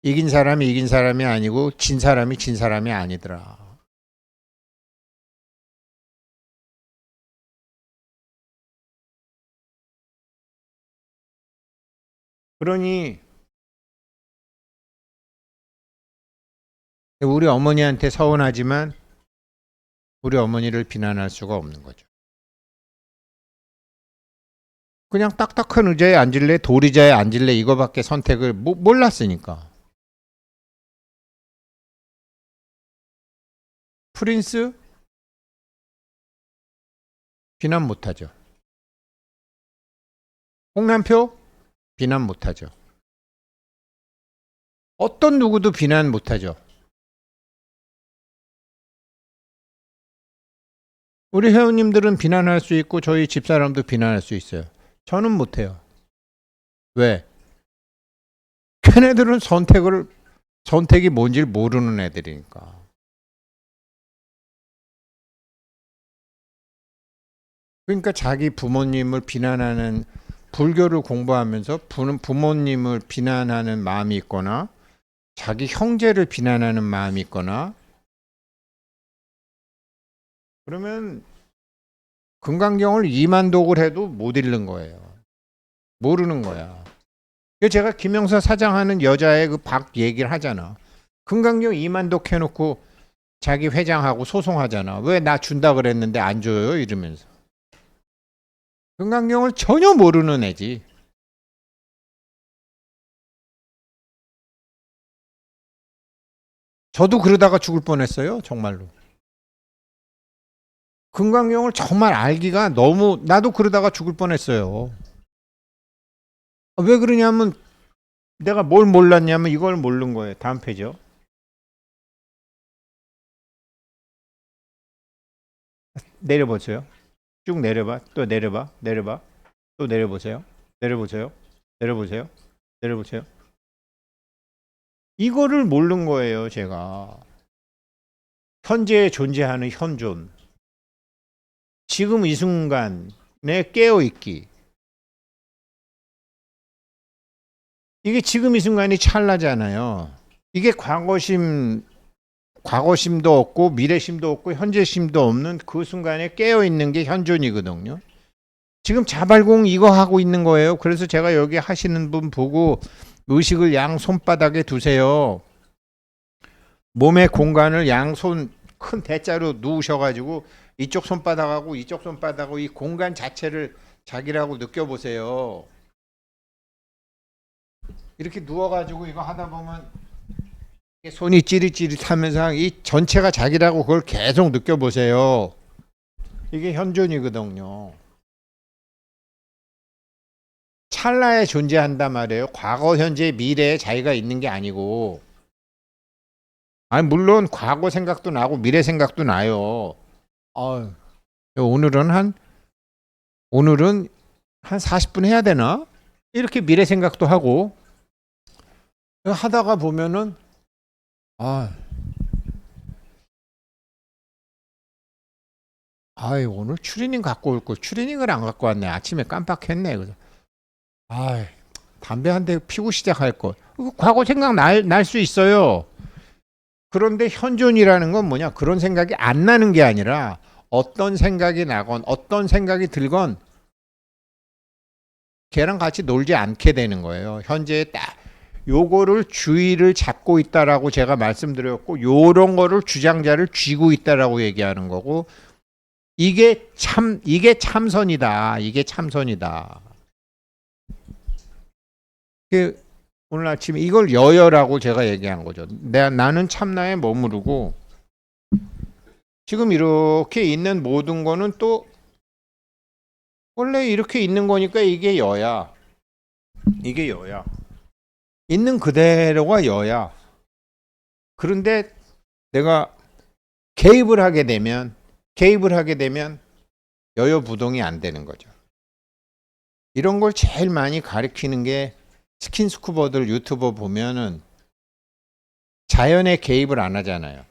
이긴 사람이 이긴 사람이 아니고 진 사람이 진 사람이 아니더라. 그러니 우리 어머니한테 서운하지만 우리 어머니를 비난할 수가 없는 거죠. 그냥 딱딱한 의자에 앉을래 돌의자에 앉을래 이거밖에 선택을 몰랐으니까. 프린스 비난 못하죠. 홍남표 비난 못하죠. 어떤 누구도 비난 못하죠. 우리 회원님들은 비난할 수 있고 저희 집사람도 비난할 수 있어요. 저는 못해요. 왜? 걔네들은 선택이 뭔지 모르는 애들이니까. 그러니까 자기 부모님을 비난하는 불교를 공부하면서 부모님을 비난하는 마음이 있거나 자기 형제를 비난하는 마음이 있거나 그러면 금강경을 2만 독을 해도 못 읽는 거예요. 모르는 거야. 제가 김영사 사장하는 여자의 그 박 얘기를 하잖아. 금강경 2만 독 해놓고 자기 회장하고 소송하잖아. 왜 나 준다 그랬는데 안 줘요? 이러면서. 금강경을 전혀 모르는 애지. 저도 그러다가 죽을 뻔했어요. 정말로. 금강경을 정말 알기가 너무 나도 그러다가 죽을 뻔했어요. 왜 그러냐면 내가 뭘 몰랐냐면 이걸 모르는 거예요. 다음 페이지요. 내려보세요. 쭉 내려봐. 또 내려봐. 내려봐. 또 내려보세요. 내려보세요. 내려보세요. 내려보세요. 이거를 모르는 거예요. 제가. 현재에 존재하는 현존. 지금 이 순간에 깨어있기. 이게 지금 이 순간이 찰나잖아요. 이게 과거심도 없고 미래심도 없고 현재심도 없는 그 순간에 깨어있는 게 현존이거든요. 지금 자발공 이거 하고 있는 거예요. 그래서 제가 여기 하시는 분 보고 의식을 양 손바닥에 두세요. 몸의 공간을 양손 큰 대자로 누우셔가지고 이쪽 손바닥하고 이쪽 손바닥하고 이 공간 자체를 자기라고 느껴보세요. 이렇게 누워가지고 이거 하다 보면 손이 찌릿찌릿하면서 이 전체가 자기라고 그걸 계속 느껴보세요. 이게 현존이거든요. 찰나에 존재한단 말이에요. 과거, 현재, 미래에 자기가 있는 게 아니고. 아니 물론 과거 생각도 나고 미래 생각도 나요. 오늘은 한 40분 해야 되나? 이렇게 미래 생각도 하고 하다가 보면은 오늘 추리닝 갖고 올 걸 추리닝을 안 갖고 왔네. 아침에 깜빡했네. 그래서 담배 한 대 피고 시작할 거. 과거 생각 날 수 있어요. 그런데 현존이라는 건 뭐냐? 그런 생각이 안 나는 게 아니라 어떤 생각이 나건 어떤 생각이 들건 걔랑 같이 놀지 않게 되는 거예요. 현재에 딱 요거를 주의를 잡고 있다라고 제가 말씀드렸고 요런 거를 주장자를 쥐고 있다라고 얘기하는 거고 이게 참선이다. 이게 참선이다. 오늘 아침에 이걸 여여라고 제가 얘기한 거죠. 나는 참나에 머무르고 지금 이렇게 있는 모든 거는 또 원래 이렇게 있는 거니까 이게 여야. 이게 여야. 있는 그대로가 여야. 그런데 내가 개입을 하게 되면 여여부동이 안 되는 거죠. 이런 걸 제일 많이 가리키는 게 스킨스쿠버들 유튜버 보면은 자연에 개입을 안 하잖아요.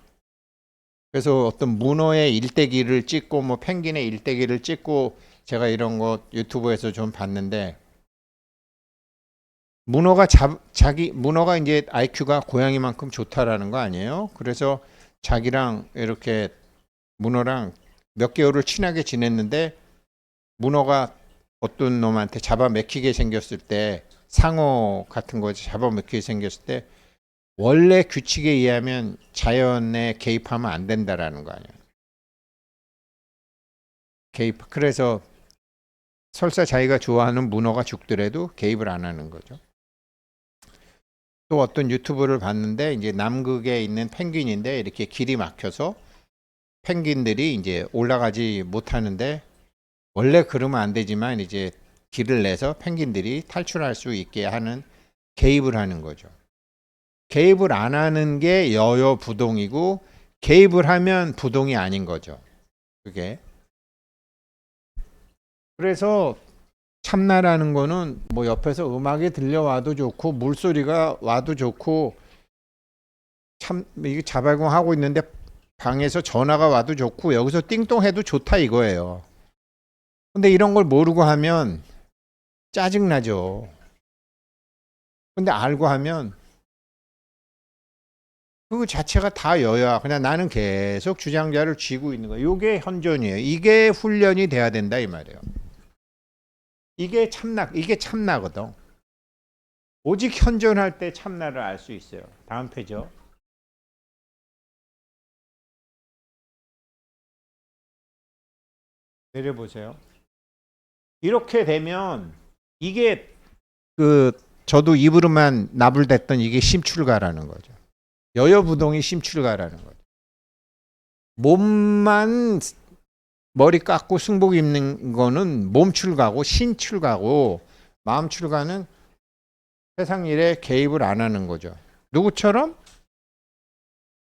그래서 어떤 문어의 일대기를 찍고 뭐 펭귄의 일대기를 찍고 제가 이런 거 유튜브에서 좀 봤는데 문어가 문어가 이제 IQ가 고양이만큼 좋다라는 거 아니에요? 그래서 자기랑 이렇게 문어랑 몇 개월을 친하게 지냈는데 문어가 어떤 놈한테 잡아먹히게 생겼을 때 상어 같은 거 잡아먹히게 생겼을 때 원래 규칙에 의하면 자연에 개입하면 안 된다라는 거 아니에요. 그래서 설사 자기가 좋아하는 문어가 죽더라도 개입을 안 하는 거죠. 또 어떤 유튜브를 봤는데 이제 남극에 있는 펭귄인데 이렇게 길이 막혀서 펭귄들이 이제 올라가지 못하는데 원래 그러면 안 되지만 이제 길을 내서 펭귄들이 탈출할 수 있게 하는 개입을 하는 거죠. 개입을 안 하는 게 여여부동이고 개입을 하면 부동이 아닌 거죠. 그게. 그래서 참나라는 거는 뭐 옆에서 음악이 들려와도 좋고 물소리가 와도 좋고 참 이게 자발공 하고 있는데 방에서 전화가 와도 좋고 여기서 띵동해도 좋다 이거예요. 근데 이런 걸 모르고 하면 짜증나죠. 근데 알고 하면 그 자체가 다 여야. 그냥 나는 계속 주장자를 쥐고 있는 거예요. 이게 현존이에요. 이게 훈련이 돼야 된다 이 말이에요. 이게 참나거든. 오직 현존할 때 참나를 알 수 있어요. 다음 페이지요. 내려보세요. 이렇게 되면 이게 저도 입으로만 나불댔던 이게 심출가라는 거죠. 여여부동이 심출가라는 거죠. 몸만 머리 깎고 승복 입는 거는 몸출가고 신출가고 마음출가는 세상 일에 개입을 안 하는 거죠. 누구처럼?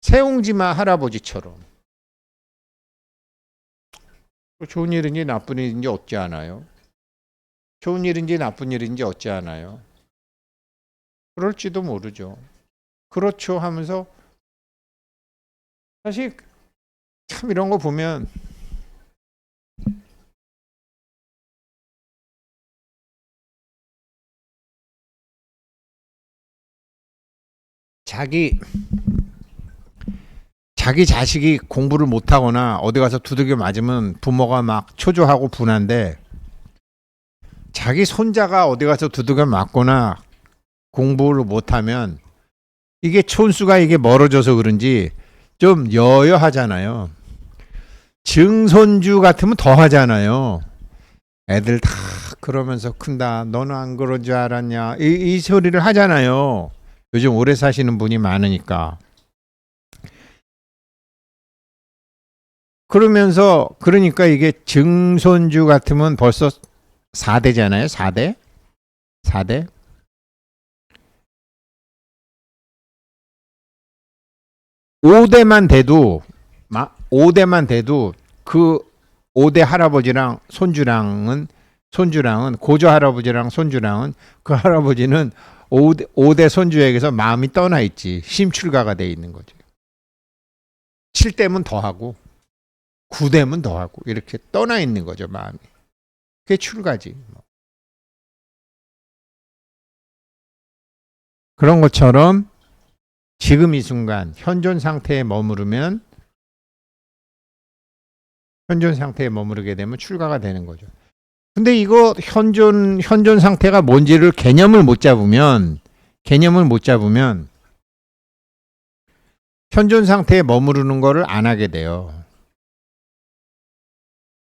세옹지마 할아버지처럼. 좋은 일인지 나쁜 일인지 얻지 않아요. 좋은 일인지 나쁜 일인지 얻지 않아요. 그럴지도 모르죠. 그렇죠 하면서 사실 참 이런 거 보면 자기 자식이 공부를 못하거나 어디 가서 두들겨 맞으면 부모가 막 초조하고 분한데 자기 손자가 어디 가서 두들겨 맞거나 공부를 못하면 이게 촌수가 이게 멀어져서 그런지 좀 여여하잖아요. 증손주 같으면 더 하잖아요. 애들 다 그러면서 큰다. 너는 안 그런 줄 알았냐. 이 소리를 하잖아요. 요즘 오래 사시는 분이 많으니까. 그러니까 이게 증손주 같으면 벌써 4대잖아요. 4대. 4대. 5대만 돼도 5대만 돼도 그 5대 할아버지랑 손주랑은 고조 할아버지랑 손주랑은 그 할아버지는 5대 손주에게서 마음이 떠나 있지. 심출가가 돼 있는 거죠. 7대면 더 하고 9대면 더 하고 이렇게 떠나 있는 거죠, 마음이. 그게 출가지. 그런 것처럼 지금 이 순간 현존 상태에 머무르게 되면 출가가 되는 거죠. 근데 이거 현존 상태가 뭔지를 개념을 못 잡으면 현존 상태에 머무르는 거를 안 하게 돼요.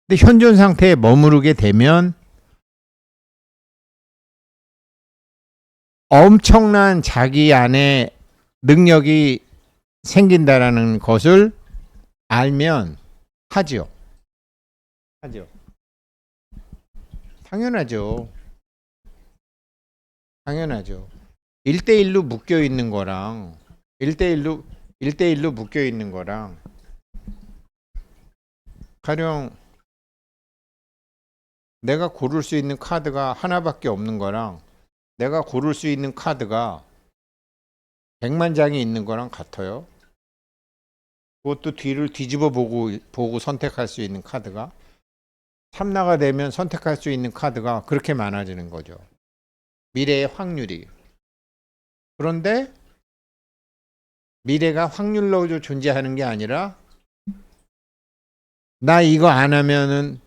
근데 현존 상태에 머무르게 되면 엄청난 자기 안에 능력이 생긴다라는 것을 알면 하죠. 하죠. 당연하죠. 당연하죠. 1대1로 묶여 있는 거랑 1대1로 묶여 있는 거랑 가령 내가 고를 수 있는 카드가 하나밖에 없는 거랑 내가 고를 수 있는 카드가 100만 장이 있는 거랑 같아요. 그것도 뒤를 뒤집어 보고 선택할 수 있는 카드가 3나가 되면 선택할 수 있는 카드가 그렇게 많아지는 거죠. 미래의 확률이. 그런데 미래가 확률로 존재하는 게 아니라 나 이거 안 하면은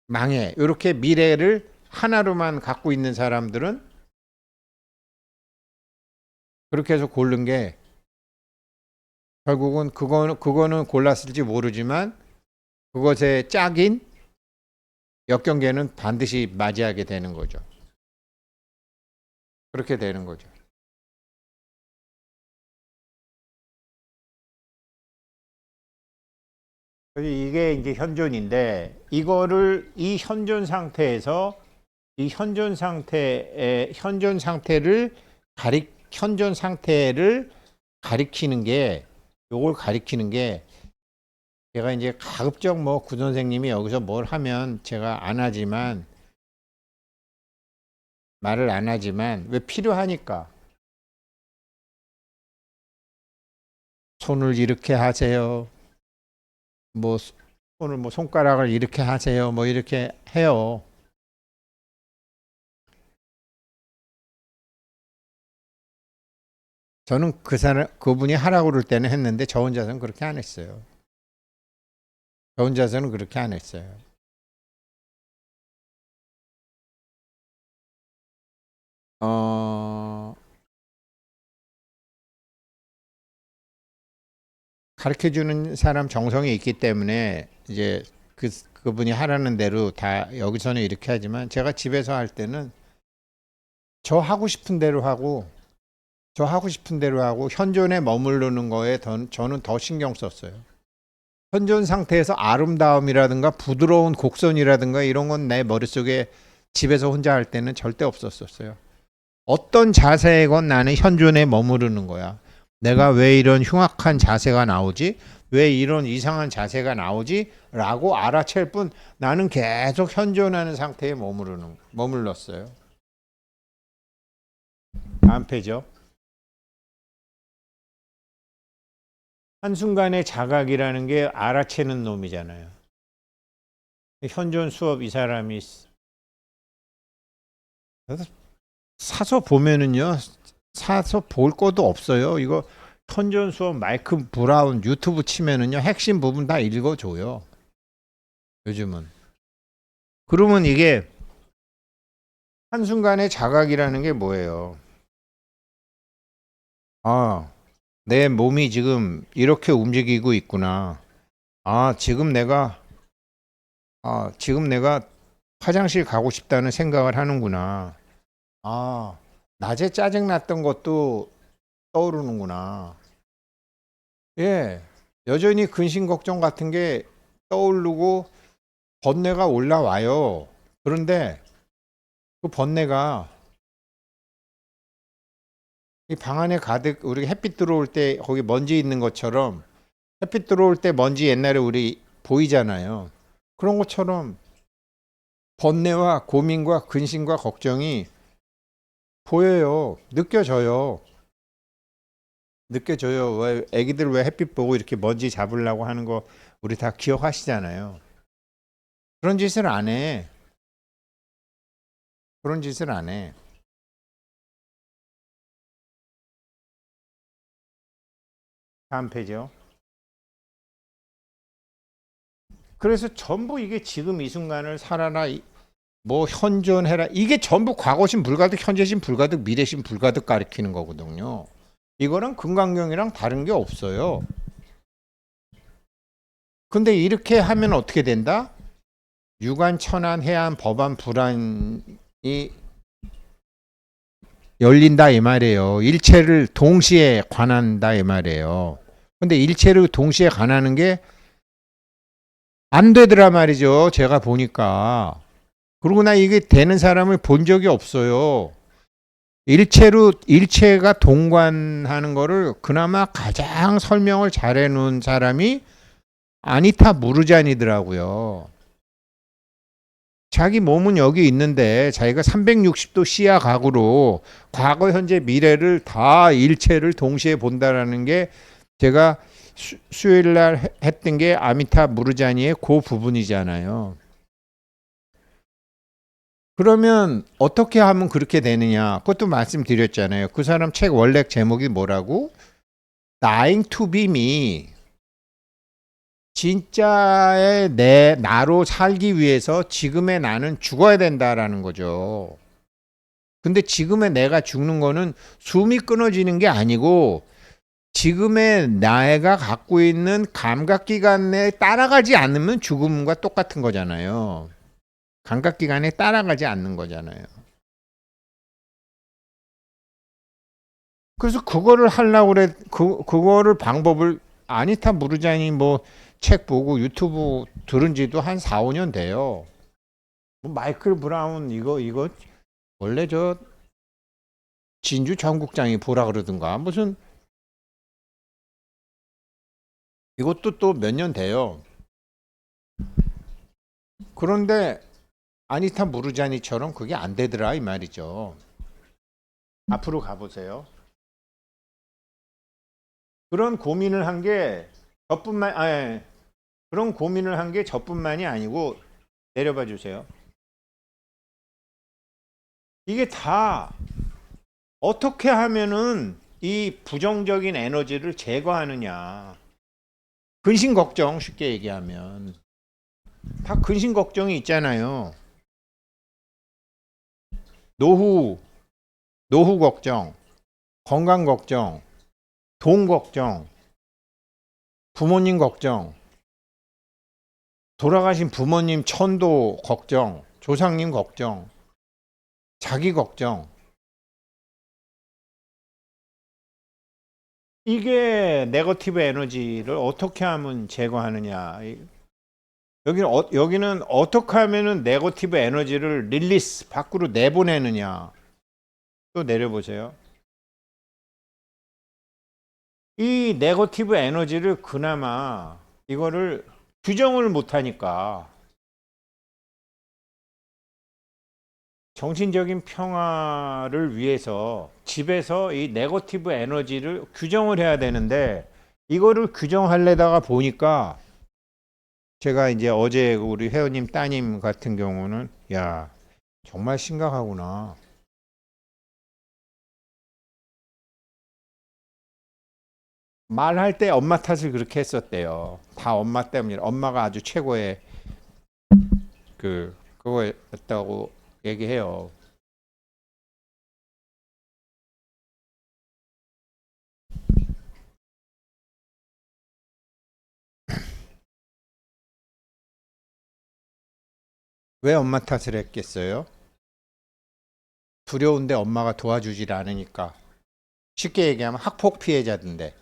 망해. 이렇게 미래를 하나로만 갖고 있는 사람들은 그렇게 해서 고른 게 결국은 그거는 골랐을지 모르지만 그것의 짝인 역경계는 반드시 맞이하게 되는 거죠. 그렇게 되는 거죠. 이게 이제 현존인데 이거를 이 현존 상태에서 이 현존 상태를 현존 상태를 가리키는 게 요걸 가리키는 게 제가 이제 가급적 뭐 구 선생님이 여기서 뭘 하면 제가 안 하지만 말을 안 하지만 왜 필요하니까 손을 이렇게 하세요. 뭐 손을 뭐 손가락을 이렇게 하세요. 뭐 이렇게 해요. 저는 그분이 하라고 그럴 때는 했는데 저 혼자서는 그렇게 안 했어요. 저 혼자서는 그렇게 안 했어요. 가르쳐 주는 사람 정성이 있기 때문에 이제 그분이 하라는 대로 다 여기서는 이렇게 하지만 제가 집에서 할 때는 저 하고 싶은 대로 하고 현존에 머무르는 거에 저는 더 신경 썼어요. 현존 상태에서 아름다움이라든가 부드러운 곡선이라든가 이런 건 내 머릿속에 집에서 혼자 할 때는 절대 없었어요. 어떤 자세건 나는 현존에 머무르는 거야. 내가 왜 이런 흉악한 자세가 나오지? 왜 이런 이상한 자세가 나오지? 라고 알아챌 뿐 나는 계속 현존하는 상태에 머물렀어요. 다음 페이지요. 한순간의 자각이라는 게 알아채는 놈이잖아요. 현존 수업 이 사람이 사서 보면은요. 사서 볼 것도 없어요. 이거 현존 수업 마이크 브라운 유튜브 치면은요. 핵심 부분 다 읽어줘요. 요즘은. 그러면 이게 한순간의 자각이라는 게 뭐예요? 아, 내 몸이 지금 이렇게 움직이고 있구나. 지금 내가 화장실 가고 싶다는 생각을 하는구나. 낮에 짜증났던 것도 떠오르는구나. 예, 여전히 근심 걱정 같은 게 떠오르고 번뇌가 올라와요. 그런데 그 번뇌가 이 방 안에 가득 우리 햇빛 들어올 때 거기 먼지 있는 것처럼 햇빛 들어올 때 먼지 옛날에 우리 보이잖아요. 그런 것처럼 번뇌와 고민과 근심과 걱정이 보여요. 느껴져요. 왜 애기들 왜 햇빛 보고 이렇게 먼지 잡으려고 하는 거 우리 다 기억하시잖아요. 그런 짓을 안 해. 그런 짓을 안 해. 다음 페이지요. 그래서 전부 이게 지금 이 순간을 살아라, 뭐 현존해라. 이게 전부 과거신 불가득, 현재신 불가득, 미래신 불가득 가리키는 거거든요. 이거랑 금강경이랑 다른 게 없어요. 근데 이렇게 하면 어떻게 된다? 유관, 천안, 해안, 법안, 불안이 열린다 이 말이에요. 일체를 동시에 관한다 이 말이에요. 근데 일체를 동시에 관하는 게 안 되더라 말이죠. 제가 보니까. 그러고 나 이게 되는 사람을 본 적이 없어요. 일체가 동관하는 거를 그나마 가장 설명을 잘 해놓은 사람이 아니타 무르잔이더라고요. 자기 몸은 여기 있는데 자기가 360도 시야 각으로 과거, 현재, 미래를 다 일체를 동시에 본다라는 게 제가 수요일 날 했던 게 아미타 무르자니의 그 부분이잖아요. 그러면 어떻게 하면 그렇게 되느냐? 그것도 말씀드렸잖아요. 그 사람 책 원래 제목이 뭐라고? Dying to be me. 진짜의 나로 살기 위해서 지금의 나는 죽어야 된다라는 거죠. 근데 지금의 내가 죽는 거는 숨이 끊어지는 게 아니고 지금의 나가 갖고 있는 감각기관에 따라가지 않으면 죽음과 똑같은 거잖아요. 감각기관에 따라가지 않는 거잖아요. 그래서 그거를 하려고 그래. 그거를 방법을 아니타 무르자니 뭐 책 보고 유튜브 들은 지도 한 4, 5년 돼요. 뭐 마이클 브라운 이거 원래 저 진주 전국장이 보라 그러던가 무슨 이것도 또 몇 년 돼요. 그런데 아니타 무르자니처럼 그게 안 되더라 이 말이죠. 앞으로 가보세요. 그런 고민을 한 게 저뿐만 아니, 그런 고민을 한 게 저뿐만이 아니고 내려봐 주세요. 이게 다 어떻게 하면은 이 부정적인 에너지를 제거하느냐. 근심 걱정 쉽게 얘기하면 다 근심 걱정이 있잖아요. 노후, 노후 걱정, 건강 걱정, 돈 걱정, 부모님 걱정, 돌아가신 부모님 천도 걱정, 조상님 걱정, 자기 걱정. 이게 네거티브 에너지를 어떻게 하면 제거하느냐. 여기는 어떻게 하면은 네거티브 에너지를 릴리스 밖으로 내보내느냐. 또 내려보세요. 이 네거티브 에너지를 그나마 이거를 규정을 못하니까 정신적인 평화를 위해서 집에서 이 네거티브 에너지를 규정을 해야 되는데 이거를 규정하려다가 보니까 제가 이제 어제 우리 회원님 따님 같은 경우는 야 정말 심각하구나. 말할 때 엄마 탓을 그렇게 했었대요. 다 엄마 때문이라. 엄마가 아주 최고의 그거였다고 얘기해요. 왜 엄마 탓을 했겠어요? 두려운데 엄마가 도와주질 않으니까. 쉽게 얘기하면 학폭 피해자인데.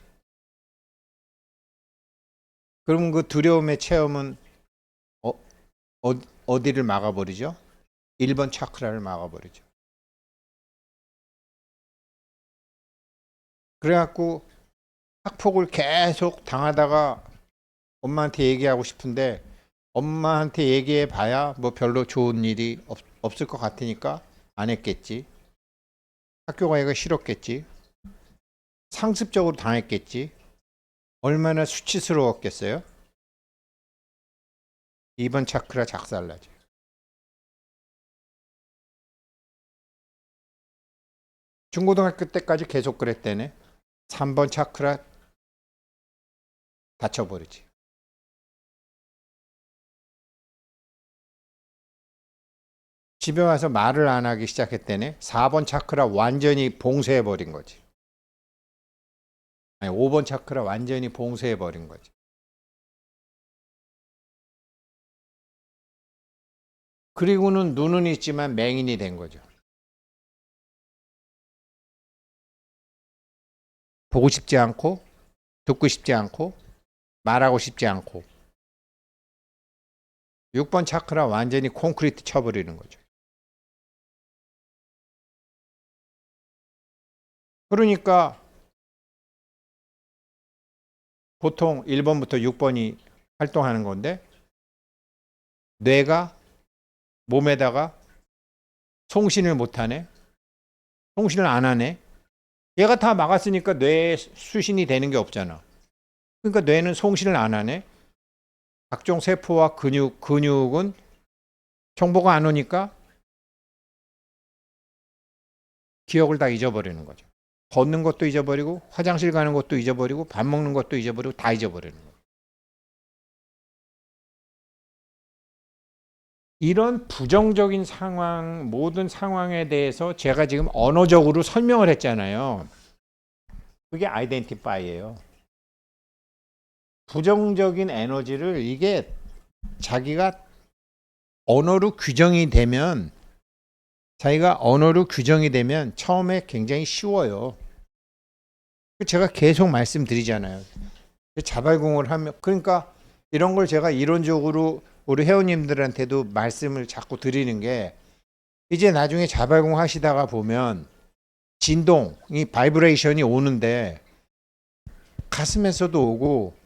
그럼 그 두려움의 체험은 어, 어디를 막아버리죠? 1번 차크라를 막아버리죠. 그래갖고 학폭을 계속 당하다가 엄마한테 얘기하고 싶은데 엄마한테 얘기해 봐야 뭐 별로 좋은 일이 없을 것 같으니까 안 했겠지. 학교 가기가 싫었겠지. 상습적으로 당했겠지. 얼마나 수치스러웠겠어요? 2번 차크라 작살나죠. 중고등학교 때까지 계속 그랬대네. 3번 차크라 다쳐버리지. 집에 와서 말을 안 하기 시작했대네. 4번 차크라 완전히 봉쇄해버린 거지. 아니, 5번 차크라 완전히 봉쇄해버린 거지. 그리고는 눈은 있지만 맹인이 된 거죠. 보고 싶지 않고, 듣고 싶지 않고, 말하고 싶지 않고. 6번 차크라 완전히 콘크리트 쳐버리는 거죠. 그러니까 보통 1번부터 6번이 활동하는 건데, 뇌가 몸에다가 송신을 못하네. 송신을 안 하네. 얘가 다 막았으니까 뇌에 수신이 되는 게 없잖아. 그러니까 뇌는 송신을 안 하네. 각종 세포와 근육은 정보가 안 오니까 기억을 다 잊어버리는 거죠. 걷는 것도 잊어버리고, 화장실 가는 것도 잊어버리고, 밥 먹는 것도 잊어버리고, 다 잊어버리는 거예요. 이런 부정적인 상황, 모든 상황에 대해서 제가 지금 언어적으로 설명을 했잖아요. 그게 아이덴티파이예요. 부정적인 에너지를 이게 자기가 언어로 규정이 되면 처음에 굉장히 쉬워요. 제가 계속 말씀드리잖아요. 자발공을 하면, 그러니까 이런 걸 제가 이론적으로 우리 회원님들한테도 말씀을 자꾸 드리는 게, 이제 나중에 자발공 하시다가 보면 진동이 바이브레이션이 오는데 가슴에서도 오고,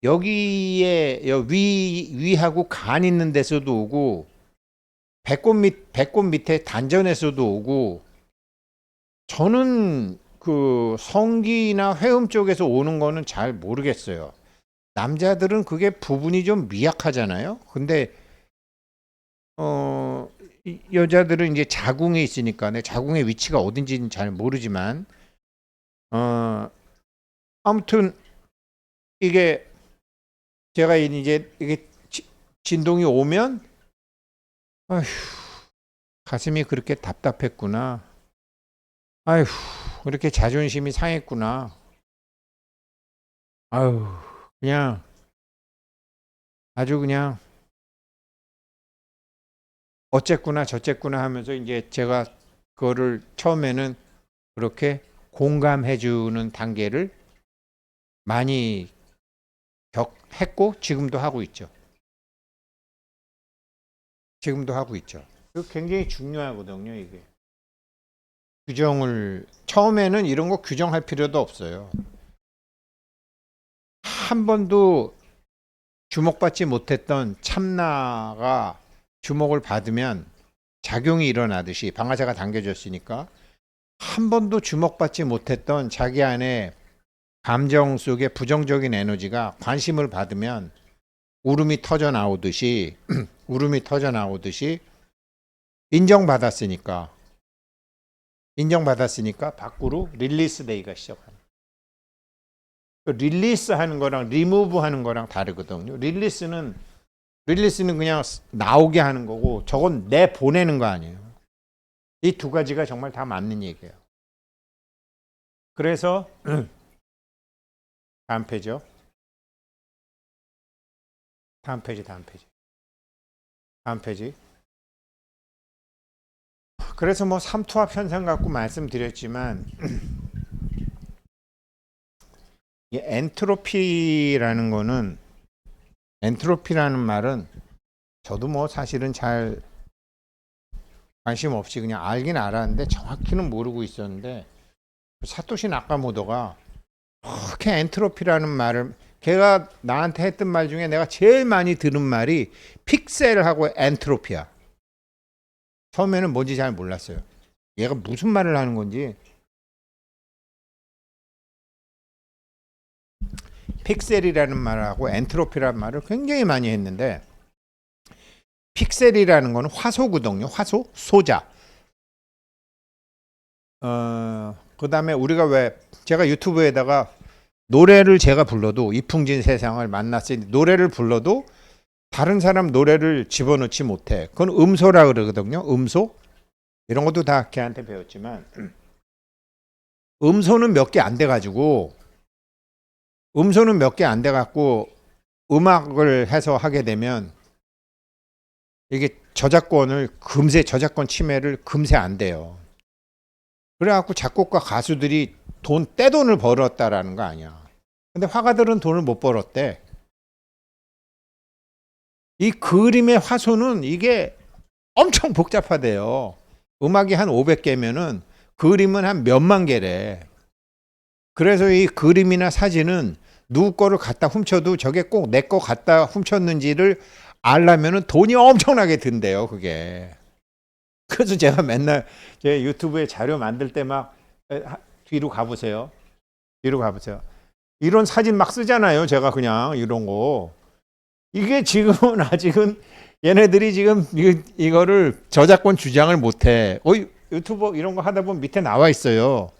여기에 위하고 간 있는 데서도 오고, 배꼽 밑에 단전에서도 오고. 저는 그 성기나 회음 쪽에서 오는 거는 잘 모르겠어요. 남자들은 그게 부분이 좀 미약하잖아요. 근데 여자들은 이제 자궁에 있으니까, 내 자궁의 위치가 어딘지는 잘 모르지만, 아무튼 이게 제가 이제 이게 진동이 오면, 아휴, 가슴이 그렇게 답답했구나. 아휴, 그렇게 자존심이 상했구나. 아휴, 그냥 아주 그냥 어쨌구나 저쨌구나 하면서, 이제 제가 그거를 처음에는 그렇게 공감해주는 단계를 많이 했고, 지금도 하고 있죠. 이거 굉장히 중요하거든요, 이게. 처음에는 이런 거 규정할 필요도 없어요. 한 번도 주목받지 못했던 참나가 주목을 받으면 작용이 일어나듯이, 방아쇠가 당겨졌으니까, 한 번도 주목받지 못했던 자기 안에 감정 속에 부정적인 에너지가 관심을 받으면 울음이 터져 나오듯이 인정받았으니까 밖으로 릴리스 데이가 시작합니다. 릴리스 하는 거랑 리무브 하는 거랑 다르거든요. 릴리스는 그냥 나오게 하는 거고, 저건 내보내는 거 아니에요. 이 두 가지가 정말 다 맞는 얘기예요. 그래서 다음 페이지요. 다음 페이지. 그래서 뭐 삼투압 현상 갖고 말씀드렸지만, 이 엔트로피라는 말은 저도 뭐 사실은 잘 관심 없이 그냥 알긴 알았는데 정확히는 모르고 있었는데, 사토시 나카모토가 그렇게 엔트로피라는 말을, 걔가 나한테 했던 말 중에 내가 제일 많이 들은 말이 픽셀하고 엔트로피야. 처음에는 뭔지 잘 몰랐어요. 얘가 무슨 말을 하는 건지. 픽셀이라는 말하고 엔트로피라는 말을 굉장히 많이 했는데, 픽셀이라는 건 화소거든요. 소자. 그 다음에 우리가 제가 유튜브에다가 노래를 제가 불러도, 이풍진 세상을 만났으니 노래를 불러도 다른 사람 노래를 집어넣지 못해. 그건 음소라 그러거든요. 음소. 이런 것도 다 걔한테 배웠지만, 음소는 몇 개 안 돼가지고 음악을 해서 하게 되면 이게 저작권 침해를 금세 안 돼요. 그래갖고 작곡가 가수들이 떼돈을 벌었다라는 거 아니야. 근데 화가들은 돈을 못 벌었대. 이 그림의 화소는 이게 엄청 복잡하대요. 음악이 한 500개면은 그림은 한 몇만 개래. 그래서 이 그림이나 사진은 누구 거를 갖다 훔쳐도 저게 꼭 내 거 갖다 훔쳤는지를 알려면은 돈이 엄청나게 든대요, 그게. 그래서 제가 맨날 제 유튜브에 자료 만들 때 막 뒤로 가보세요. 뒤로 가보세요. 이런 사진 막 쓰잖아요. 제가 그냥 이런 거. 이게 지금은 아직은 얘네들이 지금 이거를 저작권 주장을 못해. 유튜버 이런 거 하다 보면 밑에 나와 있어요.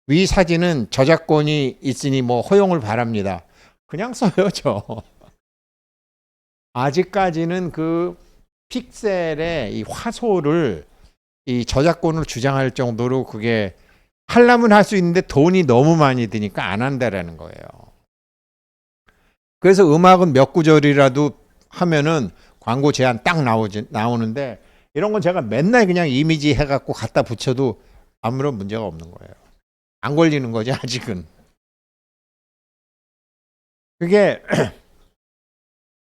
위 사진은 저작권이 있으니 뭐 허용을 바랍니다. 그냥 써요, 저. 아직까지는 그 픽셀의 이 화소를 이 저작권을 주장할 정도로 그게 하려면 할 수 있는데 돈이 너무 많이 드니까 안 한다라는 거예요. 그래서 음악은 몇 구절이라도 하면은 광고 제한 딱 나오는데 이런 건 제가 맨날 그냥 이미지 해갖고 갖다 붙여도 아무런 문제가 없는 거예요. 안 걸리는 거지, 아직은. 그게,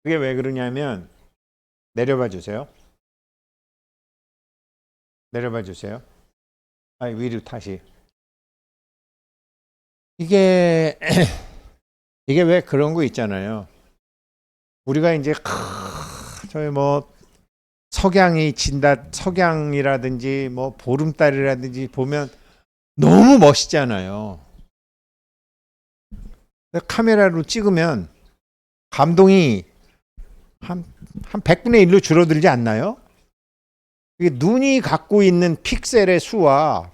그게 왜 그러냐면, 내려봐 주세요. 내려봐 주세요. 위로 다시. 이게, 이게 왜 그런 거 있잖아요. 우리가 이제, 저희 뭐, 석양이 진다, 석양이라든지, 뭐, 보름달이라든지 보면 너무 멋있잖아요. 카메라로 찍으면 감동이 한 100분의 1로 줄어들지 않나요? 이게 눈이 갖고 있는 픽셀의 수와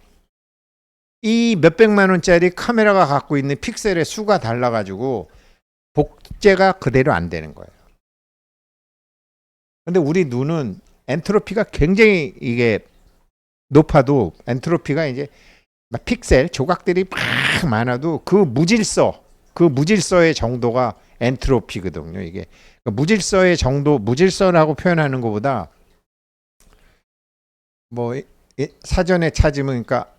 이 몇백만 원짜리 카메라가 갖고 있는 픽셀의 수가 달라가지고 복제가 그대로 안 되는 거예요. 근데 우리 눈은 엔트로피가 굉장히 이게 높아도 엔트로피가 이제 픽셀 조각들이 막 많아도 그 무질서의 정도가 엔트로피거든요. 이게 무질서의 정도, 무질서라고 표현하는 것보다 뭐 사전에 찾으면 그러니까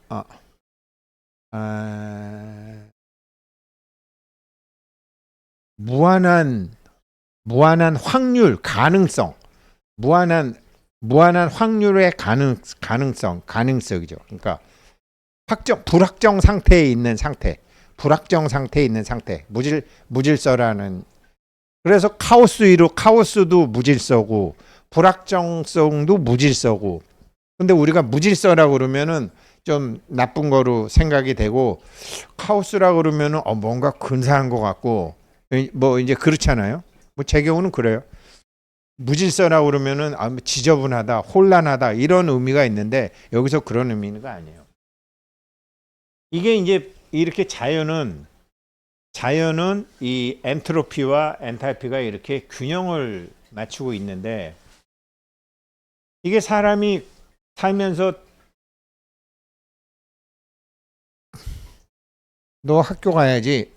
무한한 확률, 가능성, 무한한 확률의 가능성이죠. 그러니까 불확정 상태에 있는 상태, 무질서라는. 그래서 카오스도 무질서고 불확정성도 무질서고. 근데 우리가 무질서라고 그러면은 좀 나쁜 거로 생각이 되고 카오스라고 그러면은 뭔가 근사한 것 같고 뭐 이제 그렇잖아요. 뭐 제 경우는 그래요. 무질서라고 그러면은 지저분하다, 혼란하다 이런 의미가 있는데 여기서 그런 의미가 아니에요. 이게 이제 이렇게 자연은 이 엔트로피와 엔탈피가 이렇게 균형을 맞추고 있는데 이게 사람이 살면서 너 학교 가야지.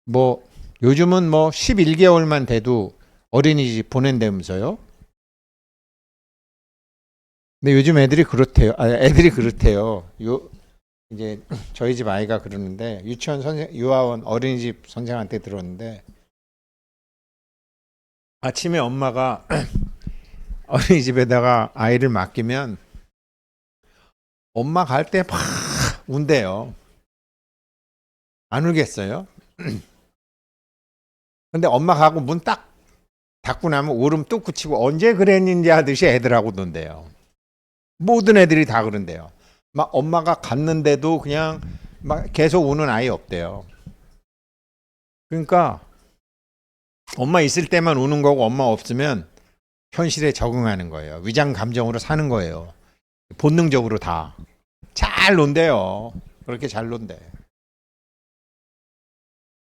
뭐 요즘은 뭐 11개월만 돼도 어린이집 보낸다면서요. 근데 요즘 애들이 그렇대요. 애들이 그렇대요. 이제 저희 집 아이가 그러는데 유아원 어린이집 선생한테 들었는데 아침에 엄마가 어린이집에다가 아이를 맡기면 엄마 갈 때 막 운대요. 안 울겠어요? 근데 엄마 가고 문 딱 닫고 나면 울음 뚝 그치고 언제 그랬는지 하듯이 애들하고 논대요. 모든 애들이 다 그런대요. 막 엄마가 갔는데도 그냥 막 계속 우는 아이 없대요. 그러니까 엄마 있을 때만 우는 거고 엄마 없으면 현실에 적응하는 거예요. 위장 감정으로 사는 거예요. 본능적으로 다. 잘 논대요. 그렇게 잘 논대.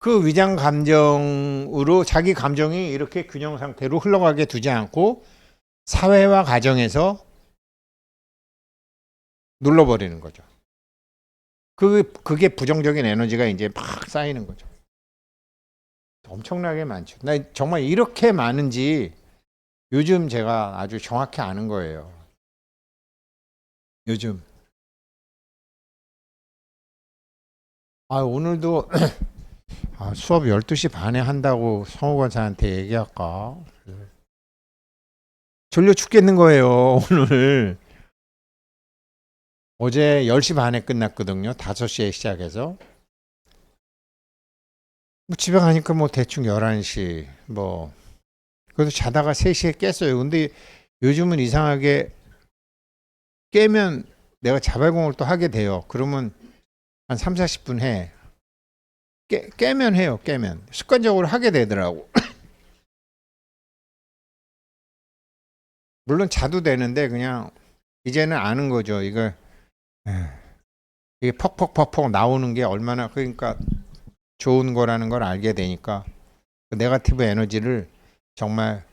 그 위장 감정으로 자기 감정이 이렇게 균형 상태로 흘러가게 두지 않고 사회와 가정에서 눌러버리는 거죠. 그게 부정적인 에너지가 이제 막 쌓이는 거죠. 엄청나게 많죠. 나 정말 이렇게 많은지 요즘 제가 아주 정확히 아는 거예요. 요즘 오늘도 수업 12시 반에 한다고 성우 권사한테 얘기할까? 졸려 죽겠는 거예요, 오늘. 어제 10시 반에 끝났거든요. 5시에 시작해서. 뭐 집에 가니까 뭐 대충 11시, 뭐. 그래서 자다가 3시에 깼어요. 근데 요즘은 이상하게 깨면 내가 자발공을 또 하게 돼요. 그러면 한 3, 40분 해. 깨면 해요, 깨면. 습관적으로 하게 되더라고. 물론 자도 되는데 그냥 이제는 아는 거죠. 이게 퍽퍽퍽퍽 나오는 게 얼마나 그러니까 좋은 거라는 걸 알게 되니까 그 네거티브 에너지를 정말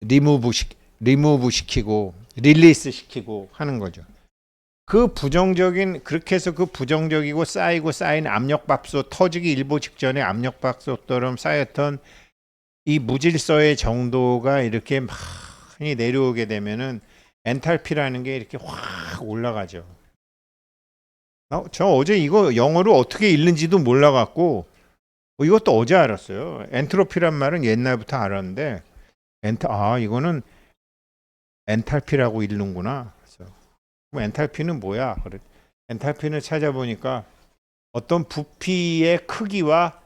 리무브 시키고 릴리스 시키고 하는 거죠. 그렇게 해서 그 부정적이고 쌓인 압력밥솥 터지기 일보 직전에 압력밥솥처럼 쌓였던 이 무질서의 정도가 이렇게 많이 내려오게 되면은 엔탈피라는 게 이렇게 확 올라가죠. 저 어제 이거 영어로 어떻게 읽는지도 몰라갖고 이것도 어제 알았어요. 엔트로피란 말은 옛날부터 알았는데 이거는 엔탈피라고 읽는구나. 그래서 그럼 엔탈피는 뭐야? 그래. 엔탈피는 찾아보니까 어떤 부피의 크기와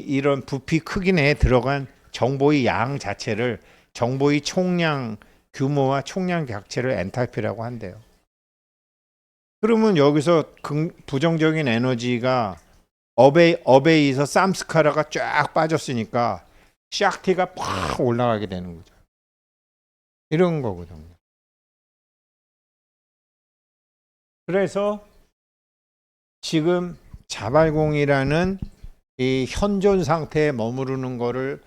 이런 부피 크기 내에 들어간 정보의 양 자체를 정보의 총량 규모와 총량 자체를 엔탈피라고 한대요. 그러면 여기서 부정적인 에너지가 업에 의해서 쌈스카라가 쫙 빠졌으니까 샥티가 팍 올라가게 되는 거죠. 이런 거거든요. 그래서 지금 자발공이라는 이 현존 상태에 머무르는 걸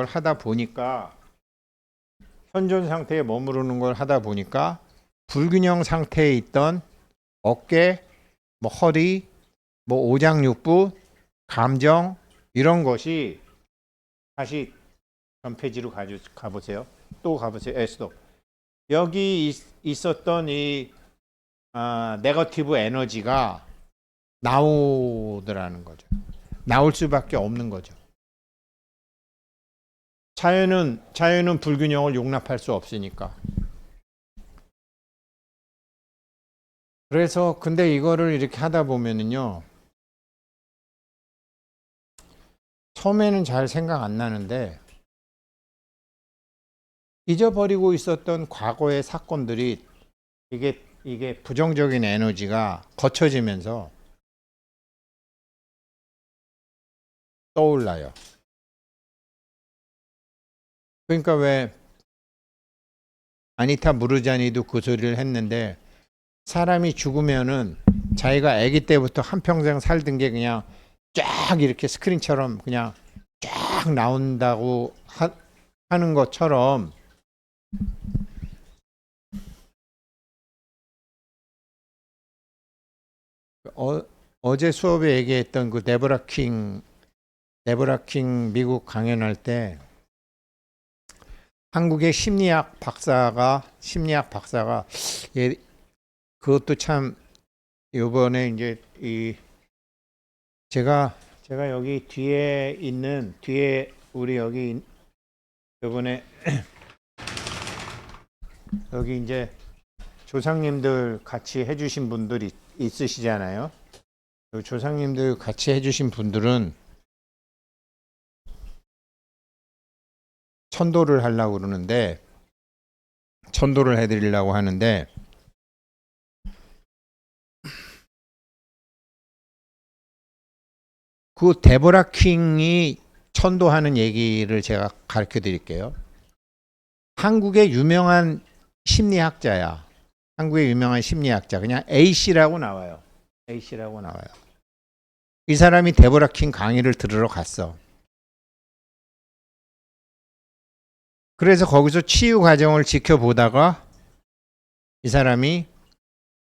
하다 보니까 불균형 상태에 있던 어깨, 뭐 허리, 뭐 오장육부, 감정 이런 것이 다시 전페이지로 가보세요. 또 가보세요. 스톱. 여기 있었던 이 네거티브 에너지가 나오더라는 거죠. 나올 수밖에 없는 거죠. 자연은 불균형을 용납할 수 없으니까. 그래서 근데 이거를 이렇게 하다 보면은요. 처음에는 잘 생각 안 나는데 잊어버리고 있었던 과거의 사건들이 이게 부정적인 에너지가 거쳐지면서 떠올라요. 그러니까 왜 아니타 무르자니도 그 소리를 했는데 사람이 죽으면은 자기가 아기 때부터 한평생 살던 게 그냥 쫙 이렇게 스크린처럼 그냥 쫙 나온다고 하는 것처럼 어제 수업에 얘기했던 그 데보라 킹 미국 강연할 때 한국의 심리학 박사가 그것도 참 요번에 이제 제가 여기 뒤에 우리 여기 요번에 여기 이제 조상님들 같이 해주신 분들이 있으시잖아요. 조상님들 같이 해주신 분들은 천도를 하려고 그러는데 천도를 해드리려고 하는데 그 데보라 킹이 천도하는 얘기를 제가 가르쳐 드릴게요. 한국의 유명한 심리학자야. 그냥 A씨라고 나와요. 이 사람이 데보라 킹 강의를 들으러 갔어. 그래서 거기서 치유 과정을 지켜보다가 이 사람이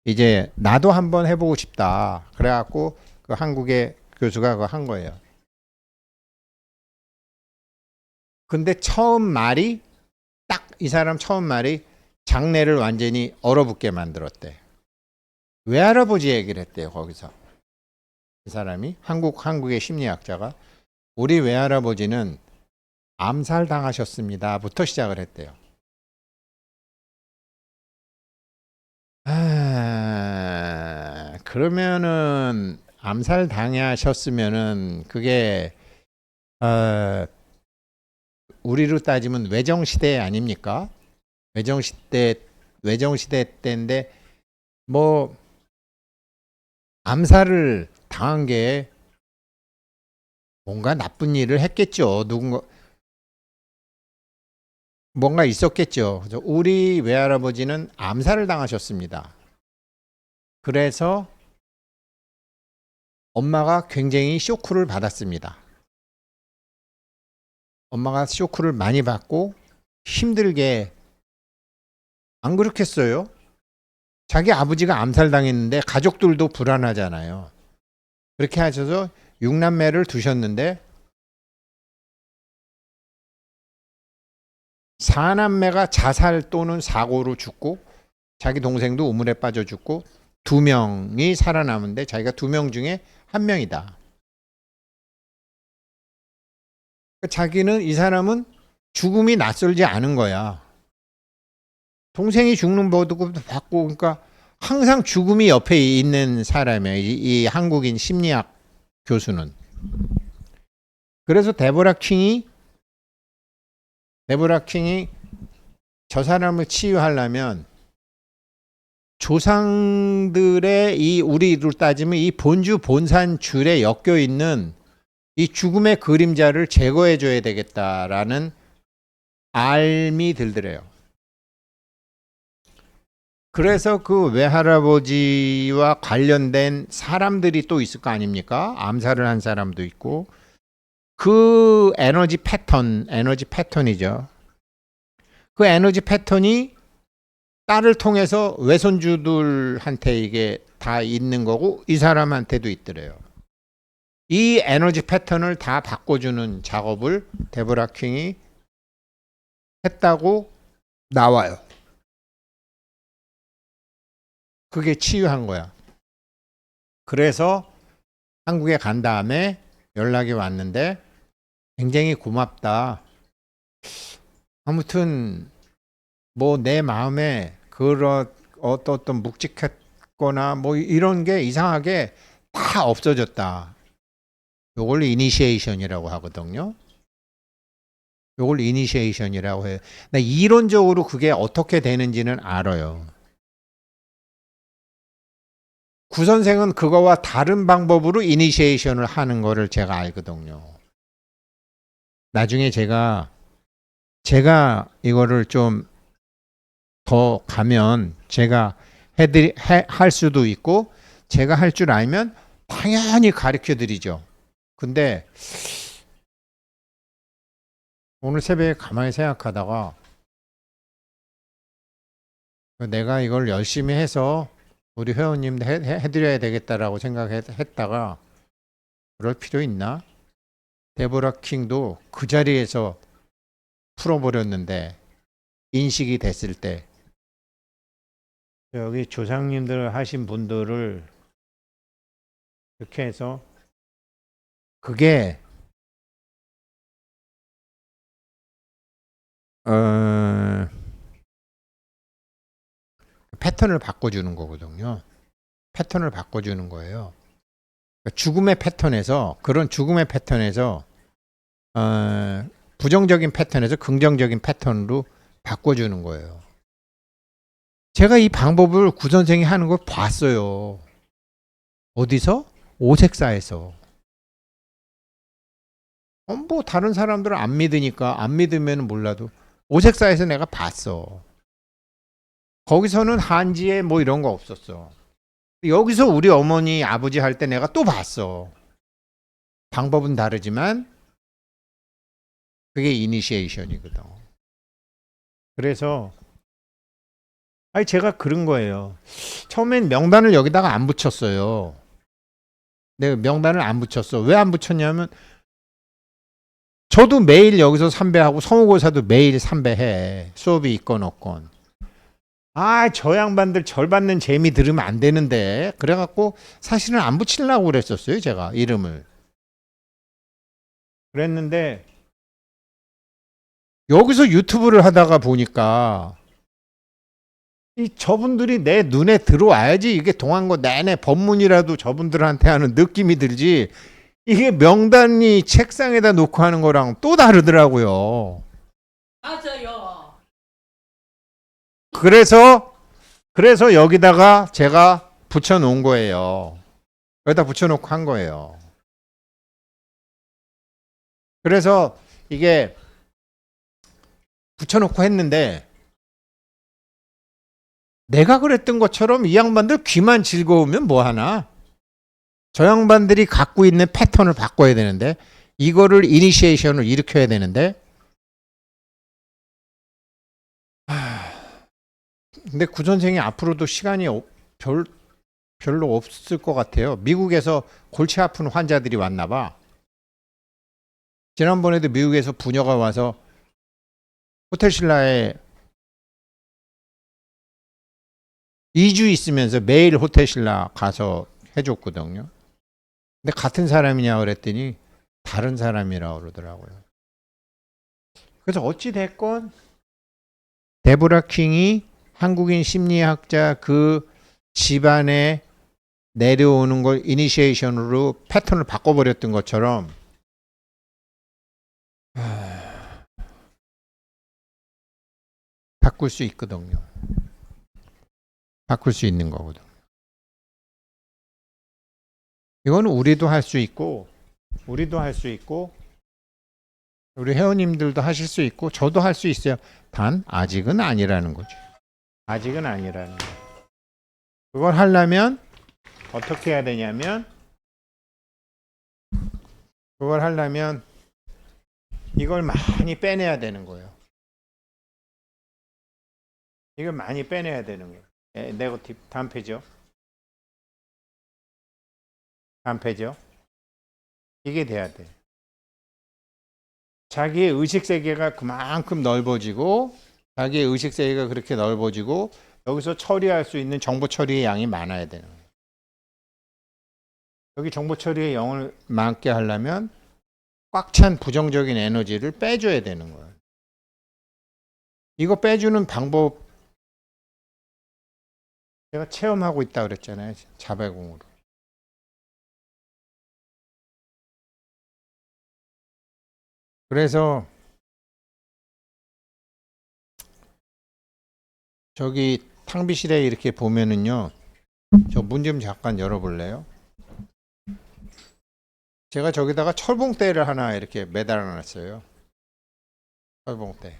이제 나도 한번 해보고 싶다. 그래갖고 그 한국의 교수가 그거 한 거예요. 근데 이 사람 처음 말이 장내를 완전히 얼어붙게 만들었대. 외할아버지 얘기를 했대요. 거기서 이 사람이 한국의 심리학자가 우리 외할아버지는 암살 당하셨습니다부터 시작을 했대요. 그러면은 암살 당하셨으면은 그게 우리로 따지면 외정시대 아닙니까? 외정시대 때인데 뭐 암살을 당한 게 뭔가 나쁜 일을 했겠죠. 뭔가 있었겠죠. 그래서 우리 외할아버지는 암살을 당하셨습니다. 그래서 엄마가 굉장히 쇼크를 받았습니다. 엄마가 쇼크를 많이 받고 힘들게 안 그렇겠어요? 자기 아버지가 암살당했는데 가족들도 불안하잖아요. 그렇게 하셔서 6남매를 두셨는데 4남매가 자살 또는 사고로 죽고 자기 동생도 우물에 빠져 죽고 2명이 살아남은데 자기가 2명 중에 1명이다. 자기는 이 사람은 죽음이 낯설지 않은 거야. 동생이 죽는 보도도 받고 그러니까 항상 죽음이 옆에 있는 사람이에요. 이 한국인 심리학 교수는. 그래서 데보라 킹이 저 사람을 치유하려면 조상들의 이 우리로 따지면 이 본주 본산 줄에 엮여 있는 이 죽음의 그림자를 제거해 줘야 되겠다라는 알미 들더래요. 그래서 그 외할아버지와 관련된 사람들이 또 있을 거 아닙니까? 암살을 한 사람도 있고 그 에너지 패턴이죠. 그 에너지 패턴이 딸을 통해서 외손주들한테 이게 다 있는 거고 이 사람한테도 있더래요. 이 에너지 패턴을 다 바꿔주는 작업을 데보라 킹이 했다고 나와요. 그게 치유한 거야. 그래서 한국에 간 다음에 연락이 왔는데 굉장히 고맙다. 아무튼 뭐 내 마음에 그런 어떤 묵직했거나 뭐 이런 게 이상하게 다 없어졌다. 요걸 이니시에이션이라고 하거든요. 요걸 이니시에이션이라고 해요. 나 이론적으로 그게 어떻게 되는지는 알아요. 구선생은 그거와 다른 방법으로 이니시에이션을 하는 거를 제가 알거든요. 나중에 제가 이거를 좀 더 가면 제가 할 수도 있고 제가 할 줄 알면 당연히 가르쳐 드리죠. 근데 오늘 새벽에 가만히 생각하다가 내가 이걸 열심히 해서 우리 회원님도 해드려야 되겠다라고 생각했다가 그럴 필요 있나? 데보라 킹도 그 자리에서 풀어버렸는데 인식이 됐을 때 여기 조상님들 하신 분들을 이렇게 해서 그게 패턴을 바꿔주는 거거든요. 패턴을 바꿔주는 거예요. 죽음의 패턴에서 그런 죽음의 패턴에서 부정적인 패턴에서 긍정적인 패턴으로 바꿔주는 거예요. 제가 이 방법을 구선생이 하는 걸 봤어요. 어디서? 오색사에서. 뭐 다른 사람들은 안 믿으니까 안 믿으면 몰라도 오색사에서 내가 봤어. 거기서는 한지에 뭐 이런 거 없었어. 여기서 우리 어머니 아버지 할 때 내가 또 봤어. 방법은 다르지만 그게 이니시에이션이거든. 그래서 제가 그런 거예요. 처음엔 명단을 여기다가 안 붙였어요. 내가 명단을 안 붙였어. 왜 안 붙였냐면 저도 매일 여기서 삼배하고 성우고사도 매일 삼배해. 수업이 있건 없건. 저 양반들 절 받는 재미 들으면 안 되는데. 그래갖고 사실은 안 붙이려고 그랬었어요, 제가 이름을. 그랬는데 여기서 유튜브를 하다가 보니까 저분들이 내 눈에 들어와야지 이게 동안고 내내 법문이라도 저분들한테 하는 느낌이 들지. 이게 명단이 책상에다 놓고 하는 거랑 또 다르더라고요. 맞아요. 그래서 여기다가 제가 붙여놓은 거예요. 여기다 붙여놓고 한 거예요. 그래서 이게 붙여놓고 했는데 내가 그랬던 것처럼 이 양반들 귀만 즐거우면 뭐하나? 저 양반들이 갖고 있는 패턴을 바꿔야 되는데 이거를 이니시에이션을 일으켜야 되는데 근데 구 선생이 앞으로도 시간이 별로 없을 것 같아요. 미국에서 골치 아픈 환자들이 왔나 봐. 지난번에도 미국에서 부녀가 와서 호텔 신라에 2주 있으면서 매일 호텔 신라 가서 해줬거든요. 근데 같은 사람이냐 그랬더니 다른 사람이라고 그러더라고요. 그래서 어찌 됐건 데보라 킹이 한국인 심리학자 그 집안에 내려오는 걸 이니시에이션으로 패턴을 바꿔버렸던 것처럼 바꿀 수 있거든요. 바꿀 수 있는 거거든. 이거는 우리도 할 수 있고 우리 회원님들도 하실 수 있고 저도 할 수 있어요. 단 아직은 아니라는 거죠. 아직은 아니라는 거. 그걸 하려면 어떻게 해야 되냐면 이걸 많이 빼내야 되는 거예요. 이걸 많이 빼내야 되는 거예요. 네거티브 다음 페이지요. 다음 페이지요. 이게 돼야 돼. 자기의 의식 세계가 그만큼 넓어지고 자기의 의식 세계가 그렇게 넓어지고 여기서 처리할 수 있는 정보 처리의 양이 많아야 되는 거예요. 여기 정보 처리의 양을 많게 하려면 꽉 찬 부정적인 에너지를 빼줘야 되는 거예요. 이거 빼주는 방법 제가 체험하고 있다 그랬잖아요. 자발공으로. 그래서 저기 탕비실에 이렇게 보면은요. 저 문 좀 잠깐 열어볼래요? 제가 저기다가 철봉대를 하나 이렇게 매달아 놨어요. 철봉대.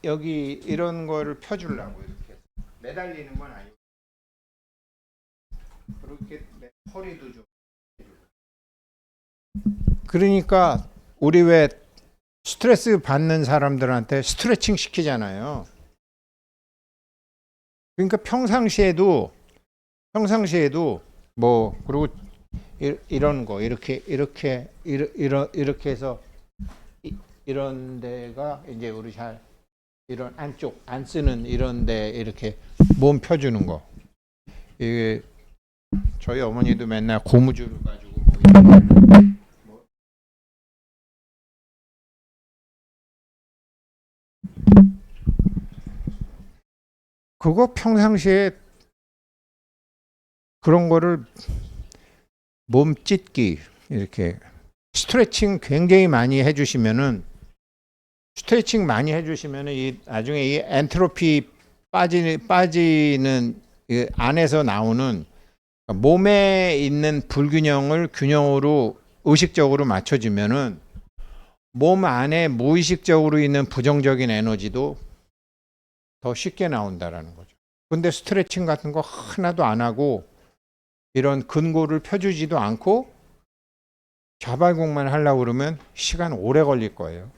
여기 이런 거를 펴주려고 이렇게 매달리는 건 아니고 그렇게 허리도 좀. 그러니까 우리 왜 스트레스 받는 사람들한테 스트레칭 시키잖아요. 그러니까 평상시에도 뭐 그리고 이런 거 이렇게 해서 이런 데가 이제 우리 잘 이런 안쪽 안 쓰는 이런 데 이렇게 몸 펴주는 거. 이게 저희 어머니도 맨날 고무줄을 가지고 그거 평상시에 그런 거를 몸 찢기 이렇게 스트레칭 굉장히 많이 해주시면은 이 나중에 이 엔트로피 빠지는 이 안에서 나오는 몸에 있는 불균형을 균형으로 의식적으로 맞춰주면은 몸 안에 무의식적으로 있는 부정적인 에너지도 더 쉽게 나온다라는 거죠. 근데 스트레칭 같은 거 하나도 안 하고 이런 근골을 펴주지도 않고 자발공만 하려고 그러면 시간 오래 걸릴 거예요.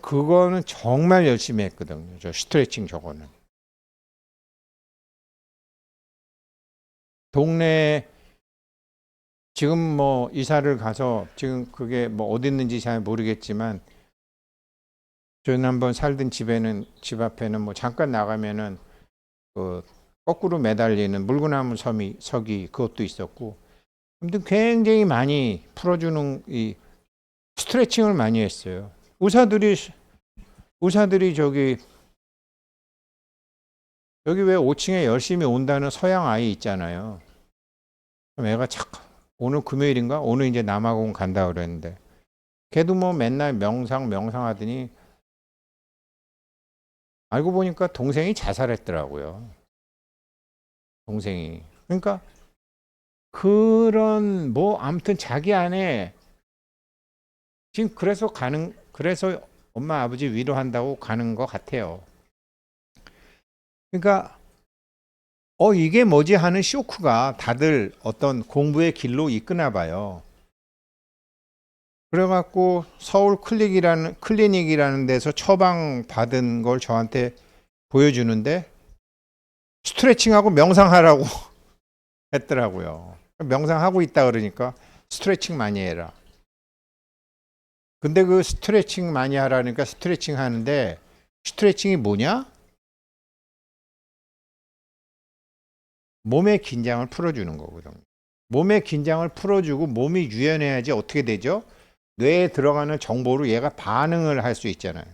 그거는 정말 열심히 했거든요. 저 스트레칭 저거는. 동네 지금 뭐 이사를 가서 지금 그게 뭐 어디 있는지 잘 모르겠지만 저는 한번 살던 집에는 집 앞에는 뭐 잠깐 나가면은 그 거꾸로 매달리는 물구나무 서기 그것도 있었고 아무튼 굉장히 많이 풀어주는 이 스트레칭을 많이 했어요. 의사들이 저기 여기 왜 5층에 열심히 온다는 서양 아이 있잖아요. 그럼 애가 오늘 금요일인가? 오늘 이제 남아공 간다 그랬는데 걔도 뭐 맨날 명상하더니 알고 보니까 동생이 자살했더라고요. 동생이. 그러니까 그런 뭐 아무튼 자기 안에 지금 그래서 엄마 아버지 위로한다고 가는 것 같아요. 그러니까 이게 뭐지 하는 쇼크가 다들 어떤 공부의 길로 이끄나 봐요. 그래갖고 서울 클리닉이라는 데서 처방 받은 걸 저한테 보여주는데 스트레칭하고 명상하라고 했더라고요. 명상하고 있다 그러니까 스트레칭 많이 해라. 근데 그 스트레칭 많이 하라니까 스트레칭 하는데 스트레칭이 뭐냐? 몸의 긴장을 풀어주는 거거든요. 몸의 긴장을 풀어주고 몸이 유연해야지 어떻게 되죠? 뇌에 들어가는 정보로 얘가 반응을 할 수 있잖아요.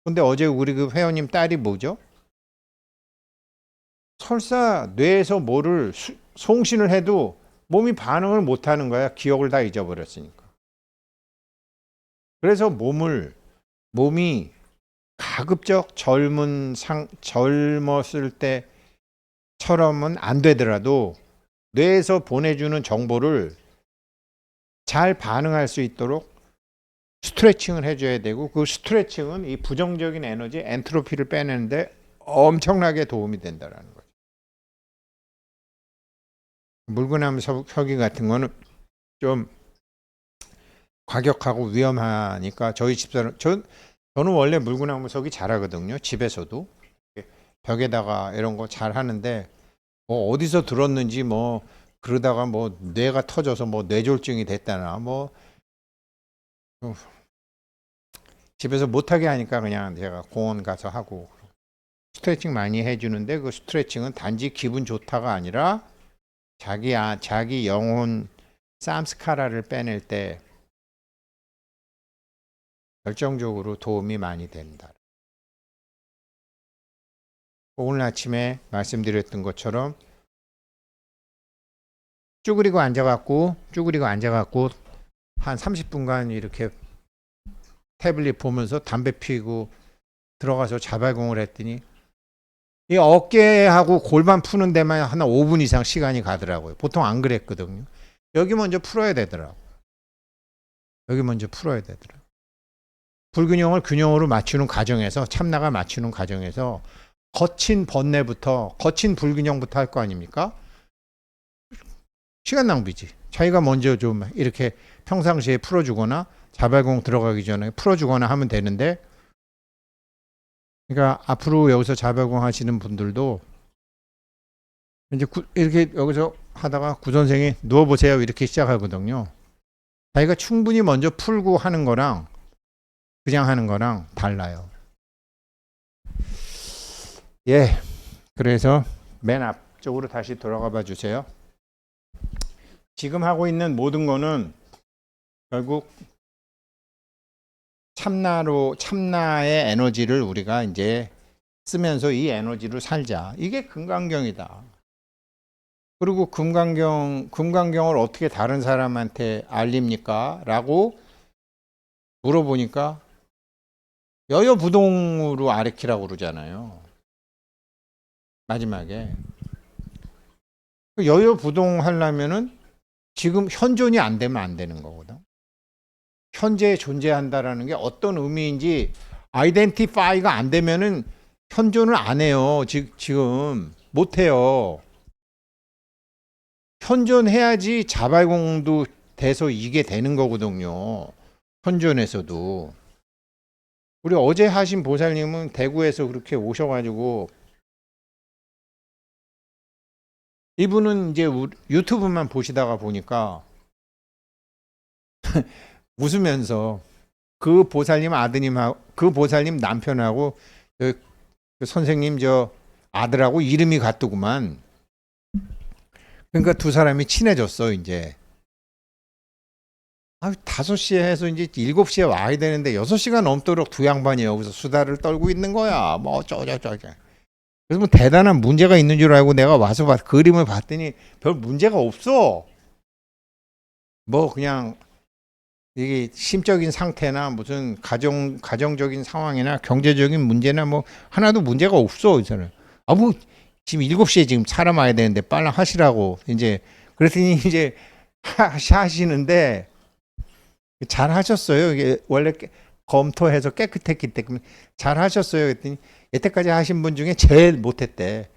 근데 어제 우리 그 회원님 딸이 뭐죠? 설사 뇌에서 뭐를 송신을 해도 몸이 반응을 못 하는 거야. 기억을 다 잊어버렸으니까. 그래서 몸이 가급적 젊었을 때처럼은 안 되더라도 뇌에서 보내주는 정보를 잘 반응할 수 있도록 스트레칭을 해줘야 되고 그 스트레칭은 이 부정적인 에너지 엔트로피를 빼내는데 엄청나게 도움이 된다는 거죠. 물구나무 서기 같은 거는 좀 과격하고 위험하니까 저희 집사람 저는 원래 물구나무 서기 잘하거든요. 집에서도 벽에다가 이런 거 잘 하는데 뭐 어디서 들었는지 뭐 그러다가 뭐 뇌가 터져서 뭐 뇌졸중이 됐다나 뭐 집에서 못하게 하니까 그냥 제가 공원 가서 하고 스트레칭 많이 해주는데 그 스트레칭은 단지 기분 좋다가 아니라 자기 영혼 쌈스카라를 빼낼 때 결정적으로 도움이 많이 된다. 오늘 아침에 말씀드렸던 것처럼 쭈그리고 앉아갖고 한 30분간 이렇게 태블릿 보면서 담배 피고 들어가서 자발공을 했더니 이 어깨하고 골반 푸는 데만 한 5분 이상 시간이 가더라고요. 보통 안 그랬거든요. 여기 먼저 풀어야 되더라고요. 불균형을 균형으로 맞추는 과정에서 참나가 맞추는 과정에서 거친 불균형부터 할 거 아닙니까? 시간 낭비지. 자기가 먼저 좀 이렇게 평상시에 풀어주거나 자발공 들어가기 전에 풀어주거나 하면 되는데 그러니까 앞으로 여기서 자발공 하시는 분들도 이제 이렇게 여기서 하다가 구선생이 누워보세요 이렇게 시작하거든요. 자기가 충분히 먼저 풀고 하는 거랑 그냥 하는 거랑 달라요. 예, 그래서 맨 앞쪽으로 다시 돌아가 봐 주세요. 지금 하고 있는 모든 거는 결국 참나의 에너지를 우리가 이제 쓰면서 이 에너지로 살자. 이게 금강경이다. 그리고 금강경을 어떻게 다른 사람한테 알립니까? 라고 물어보니까 여여부동으로 아르키라고 그러잖아요. 마지막에. 여여부동 하려면은 지금 현존이 안 되면 안 되는 거거든. 현재 존재한다라는 게 어떤 의미인지 아이덴티파이가 안 되면은 현존을 안 해요. 지금 못 해요. 현존해야지 자발공도 돼서 이게 되는 거거든요. 현존에서도. 우리 어제 하신 보살님은 대구에서 그렇게 오셔가지고 이분은 이제 유튜브만 보시다가 보니까 웃으면서 그 보살님 아드님하고 그 보살님 남편하고 그 선생님 저 아들하고 이름이 같더구만. 그러니까 두 사람이 친해졌어 이제. 5시에 해서 이제 7시에 와야 되는데 6시가 넘도록 두 양반이 여기서 수다를 떨고 있는 거야. 뭐 어쩌저쩌. 그래서 뭐 대단한 문제가 있는 줄 알고 내가 와서 그림을 봤더니 별 문제가 없어. 뭐 그냥 이게 심적인 상태나 무슨 가정적인 상황이나 경제적인 문제나 뭐 하나도 문제가 없어. 저는 뭐 지금 7시에 지금 사람 와야 되는데 빨리 하시라고 이제 그랬더니 이제 하시는데 잘 하셨어요. 이게 원래 검토해서 깨끗했기 때문에 잘 하셨어요. 그랬더니 여태까지 하신 분 중에 제일 못했대.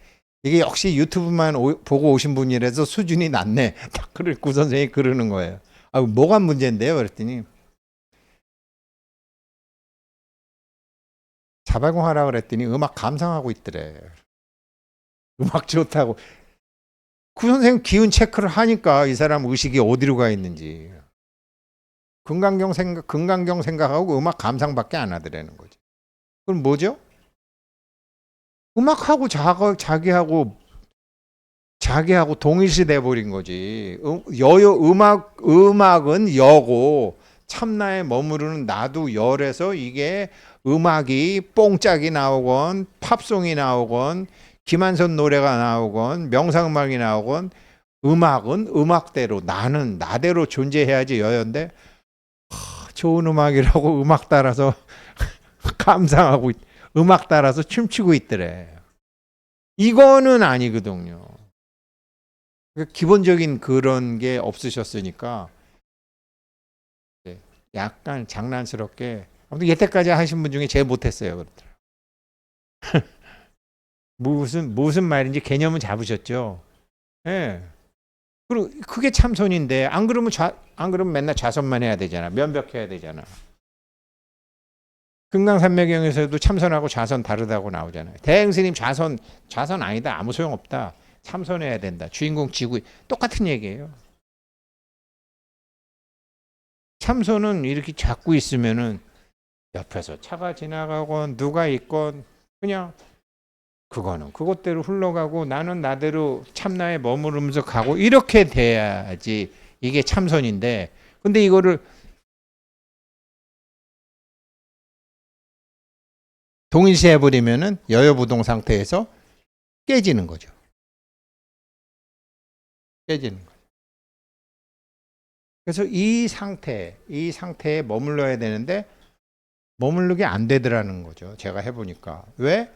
이게 역시 유튜브만 보고 오신 분이라서 수준이 낮네. 딱 구 선생이 그러는 거예요. 뭐가 문제인데요? 그랬더니 자발공하라 그랬더니 음악 감상하고 있더래. 음악 좋다고. 구 선생 기운 체크를 하니까 이 사람 의식이 어디로 가 있는지. 금강경 생각하고 음악 감상밖에 안 하더라는 거지. 그럼 뭐죠? 음악하고 자기하고 동일시 돼 버린 거지. 음악은 여고 참나에 머무르는 나도 열에서 이게 음악이 뽕짝이 나오건 팝송이 나오건 김한선 노래가 나오건 명상음악이 나오건 음악은 음악대로 나는 나대로 존재해야지 여연데 좋은 음악이라고 음악 따라서 감상하고 음악 따라서 춤추고 있더래. 이거는 아니거든요. 기본적인 그런 게 없으셨으니까 약간 장난스럽게 아무튼 여태까지 하신 분 중에 제일 못했어요. 그렇더라고요. 무슨 말인지 개념은 잡으셨죠. 예. 그리고 그게 참선인데 안 그러면 맨날 좌선만 해야 되잖아. 면벽해야 되잖아. 금강산매경에서도 참선하고 좌선 다르다고 나오잖아요. 대행스님 좌선 아니다. 아무 소용 없다. 참선해야 된다. 주인공 지구 똑같은 얘기예요. 참선은 이렇게 잡고 있으면은 옆에서 차가 지나가건 누가 있건 그냥 그거는 그것대로 흘러가고 나는 나대로 참나에 머무르면서 가고 이렇게 돼야지 이게 참선인데 근데 이거를 동일시 해버리면은 여여부동 상태에서 깨지는 거죠. 깨지는 거죠. 그래서 이 상태에 머물러야 되는데 머무르게 안 되더라는 거죠. 제가 해보니까. 왜?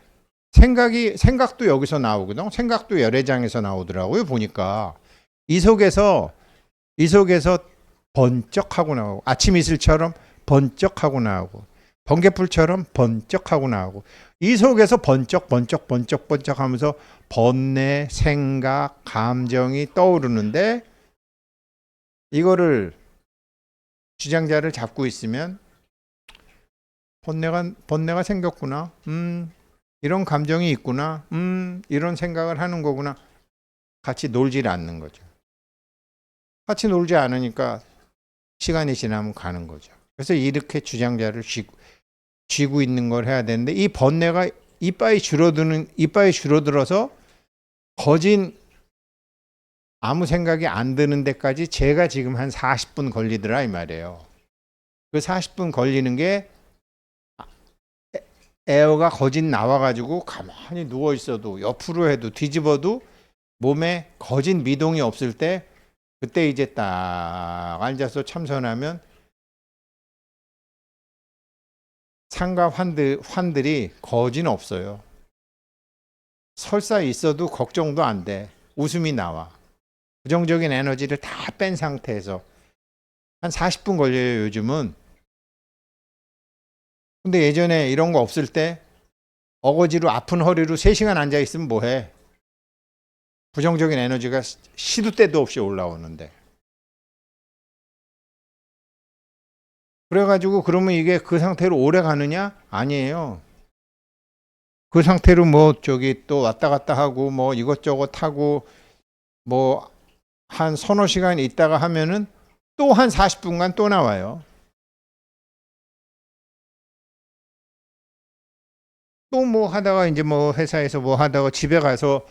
생각도 여기서 나오거든. 생각도 열애장에서 나오더라고요. 보니까 이 속에서 번쩍하고 나오고 아침 이슬처럼 번쩍하고 나오고 번개불처럼 번쩍하고 나오고 이 속에서 번쩍 하면서 번뇌, 생각, 감정이 떠오르는데 이거를 주장자를 잡고 있으면 번뇌가 생겼구나. 이런 감정이 있구나. 이런 생각을 하는 거구나. 같이 놀질 않는 거죠. 같이 놀지 않으니까 시간이 지나면 가는 거죠. 그래서 이렇게 주장자를 쥐고 있는 걸 해야 되는데 이 번뇌가 이빨이 줄어들어서 거진 아무 생각이 안 드는 데까지 제가 지금 한 40분 걸리더라 이 말이에요. 그 40분 걸리는 게 에어가 거진 나와가지고 가만히 누워 있어도 옆으로 해도 뒤집어도 몸에 거진 미동이 없을 때 그때 이제 딱 앉아서 참선하면 상과 환들이 거진 없어요. 설사 있어도 걱정도 안 돼. 웃음이 나와. 부정적인 에너지를 다 뺀 상태에서 한 40분 걸려요 요즘은. 근데 예전에 이런 거 없을 때 어거지로 아픈 허리로 3시간 앉아있으면 뭐해? 부정적인 에너지가 시도 때도 없이 올라오는데. 그래가지고 그러면 이게 그 상태로 오래 가느냐? 아니에요. 그 상태로 또 왔다 갔다 하고 이것저것 하고 한 서너 시간 있다가 하면은 또 한 40분간 또 나와요. 또 뭐 하다가 이제 뭐 회사에서 뭐 하다가 집에 가서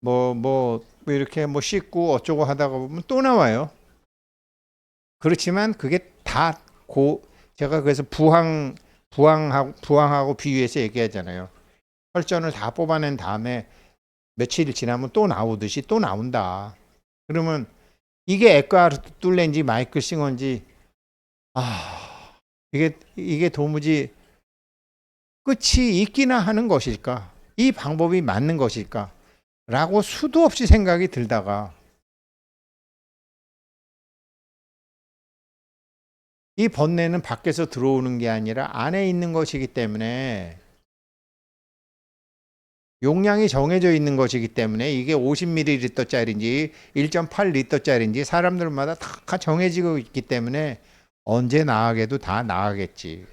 뭐 이렇게 뭐 씻고 어쩌고 하다가 보면 또 나와요. 그렇지만 그게 다 제가 그래서 부항하고 비유해서 얘기하잖아요. 혈전을 다 뽑아낸 다음에 며칠 지나면 또 나오듯이 또 나온다. 그러면 이게 에크하르트 툴레인지 마이클 싱어인지 이게 도무지 끝이 있기나 하는 것일까? 이 방법이 맞는 것일까? 라고 수도 없이 생각이 들다가 이 번뇌는 밖에서 들어오는 게 아니라 안에 있는 것이기 때문에 용량이 정해져 있는 것이기 때문에 이게 50ml짜리인지 1.8L짜리인지 사람들마다 다 정해지고 있기 때문에 언제 나가게도 다 나가겠지.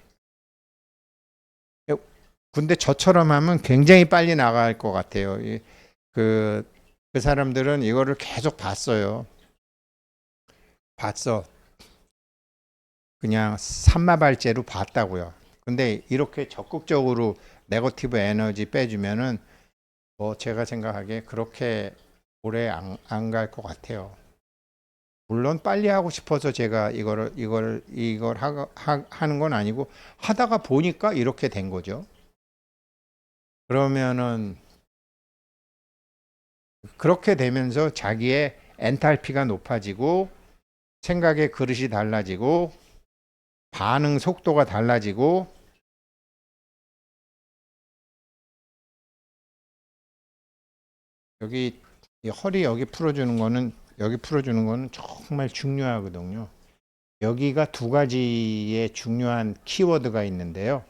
근데 저처럼 하면 굉장히 빨리 나갈 것 같아요. 그 사람들은 이거를 계속 봤어요. 봤어. 그냥 삼마발제로 봤다고요. 근데 이렇게 적극적으로 네거티브 에너지 빼주면은 뭐 제가 생각하기에 그렇게 오래 안 갈 것 같아요. 물론 빨리 하고 싶어서 제가 이걸 하는 건 아니고 하다가 보니까 이렇게 된 거죠. 그러면은 그렇게 되면서 자기의 엔탈피가 높아지고 생각의 그릇이 달라지고 반응 속도가 달라지고 여기 이 허리 여기 풀어주는 거는 정말 중요하거든요. 여기가 두 가지의 중요한 키워드가 있는데요.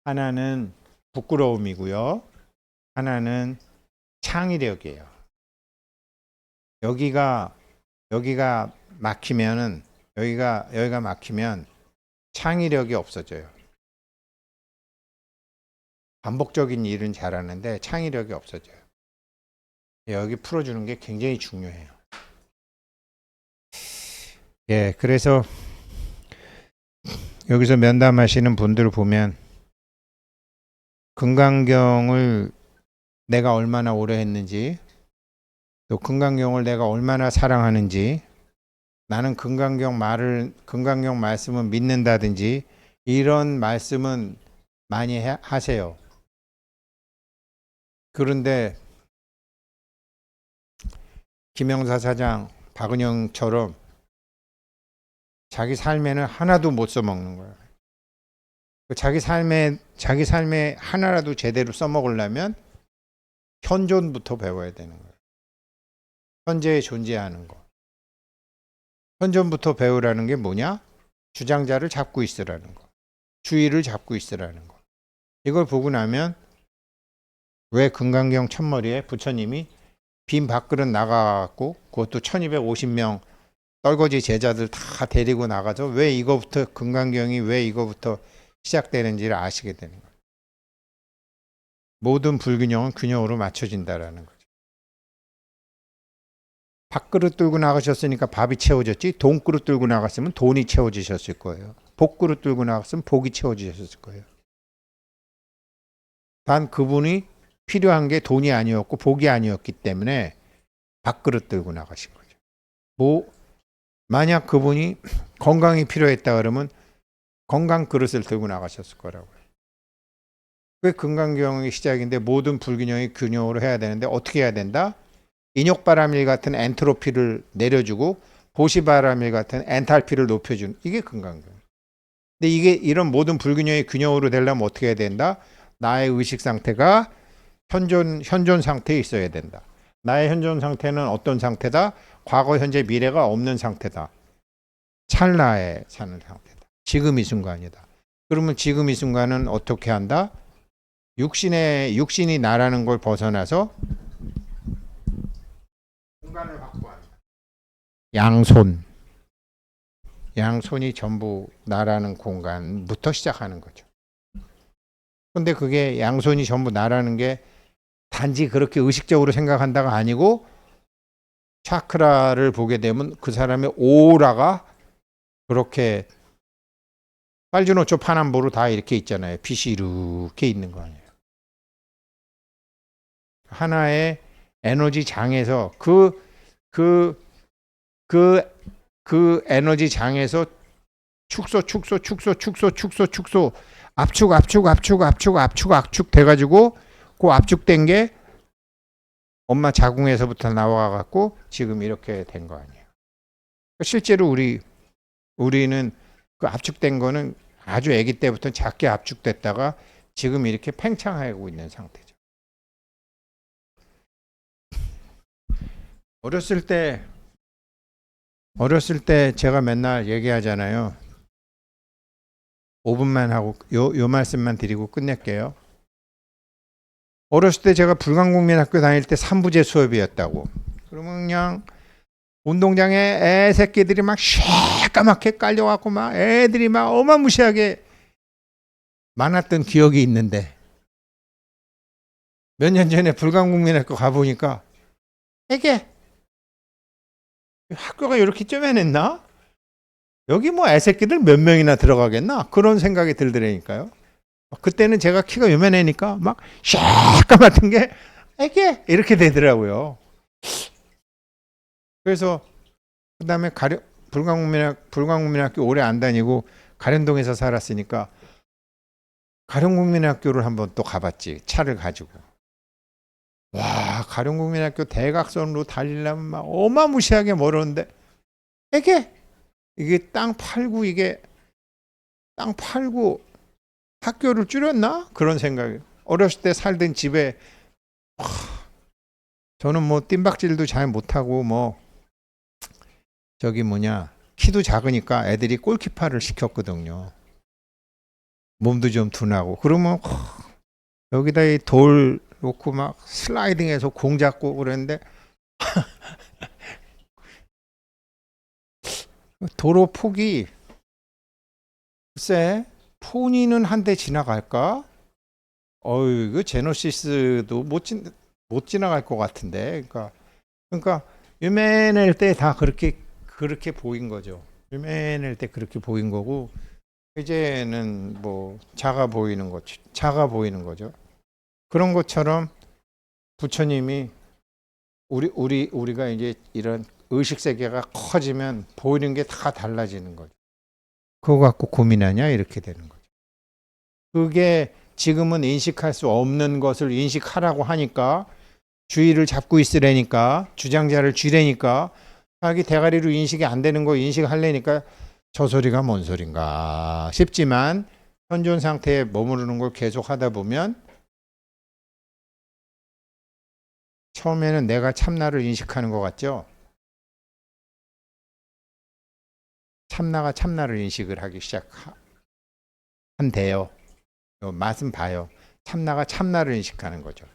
하나는 부끄러움이고요. 하나는 창의력이에요. 여기가 막히면은 여기가 막히면 창의력이 없어져요. 반복적인 일은 잘하는데 창의력이 없어져요. 여기 풀어주는 게 굉장히 중요해요. 예, 그래서 여기서 면담하시는 분들을 보면 금강경을 내가 얼마나 오래 했는지, 또 금강경을 내가 얼마나 사랑하는지, 나는 금강경 말씀을 믿는다든지 이런 말씀은 많이 하세요. 그런데 김영사 사장, 박은영처럼 자기 삶에는 하나도 못 써먹는 거예요. 자기 삶에 하나라도 제대로 써먹으려면 현존부터 배워야 되는 거예요. 현재에 존재하는 거. 현존부터 배우라는 게 뭐냐? 주장자를 잡고 있으라는 거. 주의를 잡고 있으라는 거. 이걸 보고 나면 왜 금강경 첫머리에 부처님이 빈 밥그릇 나가갖고 그것도 1250명 떨거지 제자들 다 데리고 나가서 왜 이거부터 금강경이 왜 이거부터 시작되는지를 아시게 되는 거예요. 모든 불균형은 균형으로 맞춰진다라는 거죠. 밥그릇 들고 나가셨으니까 밥이 채워졌지 돈그릇 들고 나갔으면 돈이 채워지셨을 거예요. 복그릇 들고 나갔으면 복이 채워지셨을 거예요. 단 그분이 필요한 게 돈이 아니었고 복이 아니었기 때문에 밥그릇 들고 나가신 거죠. 만약 그분이 건강이 필요했다 그러면 건강 그릇을 들고 나가셨을 거라고요. 왜 금강경이 시작인데 모든 불균형이 균형으로 해야 되는데 어떻게 해야 된다? 인욕바람일 같은 엔트로피를 내려주고 보시바람일 같은 엔탈피를 높여주는 이게 금강경. 근데 이런 모든 불균형이 균형으로 되려면 어떻게 해야 된다? 나의 의식 상태가 현존 상태에 있어야 된다. 나의 현존 상태는 어떤 상태다? 과거, 현재, 미래가 없는 상태다. 찰나에 사는 상태다. 지금 이 순간이다. 그러면 지금 이 순간은 어떻게 한다? 육신이 나라는 걸 벗어나서 공간을 확보한다. 양손이 전부 나라는 공간부터 시작하는 거죠. 근데 그게 양손이 전부 나라는 게 단지 그렇게 의식적으로 생각한다가 아니고 차크라를 보게 되면 그 사람의 오라가 그렇게 빨주노초 파남보로 다 이렇게 있잖아요. 빛이 이렇게 있는 거 아니에요. 하나의 에너지 장에서 그 에너지 장에서 축소 압축 돼가지고 그 압축된 게 엄마 자궁에서부터 나와갖고 지금 이렇게 된 거 아니에요. 실제로 우리는 그 압축된 거는 아주 아기 때부터 작게 압축됐다가 지금 이렇게 팽창하고 있는 상태죠. 어렸을 때 제가 맨날 얘기하잖아요. 5분만 하고 요 말씀만 드리고 끝낼게요. 어렸을 때 제가 불광국민학교 다닐 때 3부제 수업이었다고. 그러면 그냥 운동장에 애 새끼들이 막 새까맣게 깔려갖고 막 애들이 막 어마무시하게 많았던 기억이 있는데 몇 년 전에 불광국민학교 가보니까 이게 학교가 이렇게 쪼매냈나? 여기 뭐 애새끼들 몇 명이나 들어가겠나? 그런 생각이 들더라니까요. 그때는 제가 키가 요만하니까 막 새까맣던 게 이게 이렇게 되더라고요. 그래서 그 다음에 불광국민학교 오래 안 다니고 가련동에서 살았으니까 가련국민학교를 한번 또 가봤지. 차를 가지고. 와, 가련국민학교 대각선으로 달리려면 막 어마무시하게 멀었는데 이게 땅 팔고 학교를 줄였나? 그런 생각이. 어렸을 때 살던 집에 저는 뭐 뜀박질도 잘 못하고 뭐 키도 작으니까 애들이 골키퍼를 시켰거든요. 몸도 좀 둔하고. 그러면 여기다 이 돌 놓고 막 슬라이딩해서 공 잡고 그랬는데 도로 폭이 글쎄 포니는 한 대 지나갈까? 이거 제노시스도 못 지나갈 것 같은데. 그러니까 유맨일 때 다 그렇게 보인 거죠. 유맨일 때 그렇게 보인 거고 이제는 뭐 작아 보이는 거죠. 그런 것처럼 부처님이 우리가 이제 이런 의식 세계가 커지면 보이는 게 다 달라지는 거죠. 그거 갖고 고민하냐 이렇게 되는 거죠. 그게 지금은 인식할 수 없는 것을 인식하라고 하니까 주의를 잡고 있으라니까 주장자를 쥐라니까 자기 대가리로 인식이 안 되는 거 인식하려니까 저 소리가 뭔 소린가 싶지만 현존 상태에 머무르는 걸 계속 하다 보면 처음에는 내가 참나를 인식하는 것 같죠? 참나가 참나를 인식을 하기 시작한대요. 맛은 봐요. 참나가 참나를 인식하는 거죠.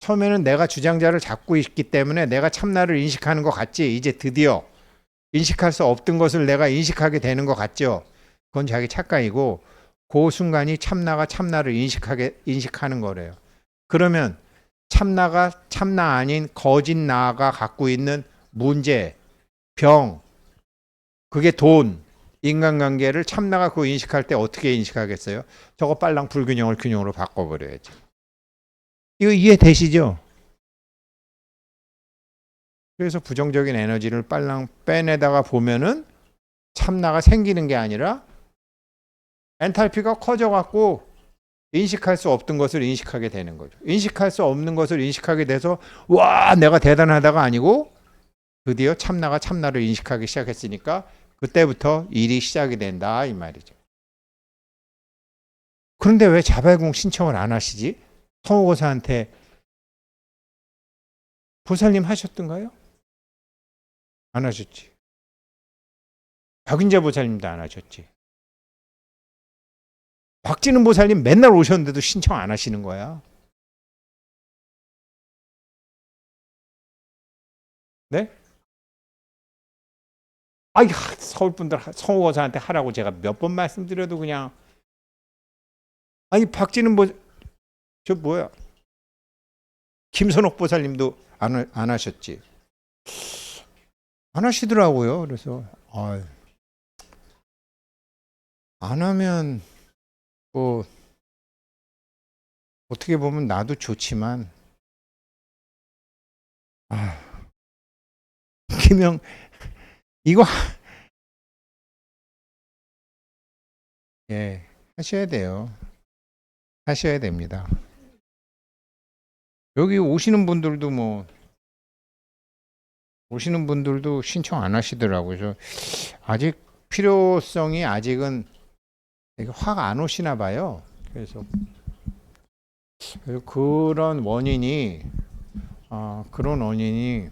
처음에는 내가 주장자를 잡고 있기 때문에 내가 참나를 인식하는 것 같지. 이제 드디어 인식할 수 없던 것을 내가 인식하게 되는 것 같죠. 그건 자기 착각이고 그 순간이 참나가 참나를 인식하는 거래요. 그러면 참나가 참나 아닌 거짓 나가 갖고 있는 문제, 병, 그게 돈, 인간관계를 참나가 그거 인식할 때 어떻게 인식하겠어요? 저거 빨랑 불균형을 균형으로 바꿔버려야지. 이거 이해되시죠? 그래서 부정적인 에너지를 빨랑 빼내다가 보면은 참나가 생기는 게 아니라 엔탈피가 커져갖고 인식할 수 없던 것을 인식하게 되는 거죠. 인식할 수 없는 것을 인식하게 돼서 와 내가 대단하다가 아니고 드디어 참나가 참나를 인식하기 시작했으니까 그때부터 일이 시작이 된다 이 말이죠. 그런데 왜 자발공 신청을 안 하시지? 성호고사한테 보살님 하셨던가요? 안 하셨지. 박윤재 보살님도 안 하셨지. 박진은 보살님 맨날 오셨는데도 신청 안 하시는 거야. 네? 아이 서울 분들 성호고사한테 하라고 제가 몇 번 말씀드려도 그냥 아니 박진은 저 뭐야 김선옥 보살님도 안 하셨지. 안 하시더라고요. 그래서 안 하면 뭐 어떻게 보면 나도 좋지만 아, 김영 이거 예 하셔야 돼요. 하셔야 됩니다. 여기 오시는 분들도 신청 안 하시더라고요. 그래서 아직 필요성이 아직은 확 안 오시나 봐요. 그래서 그런 원인이 그런 원인이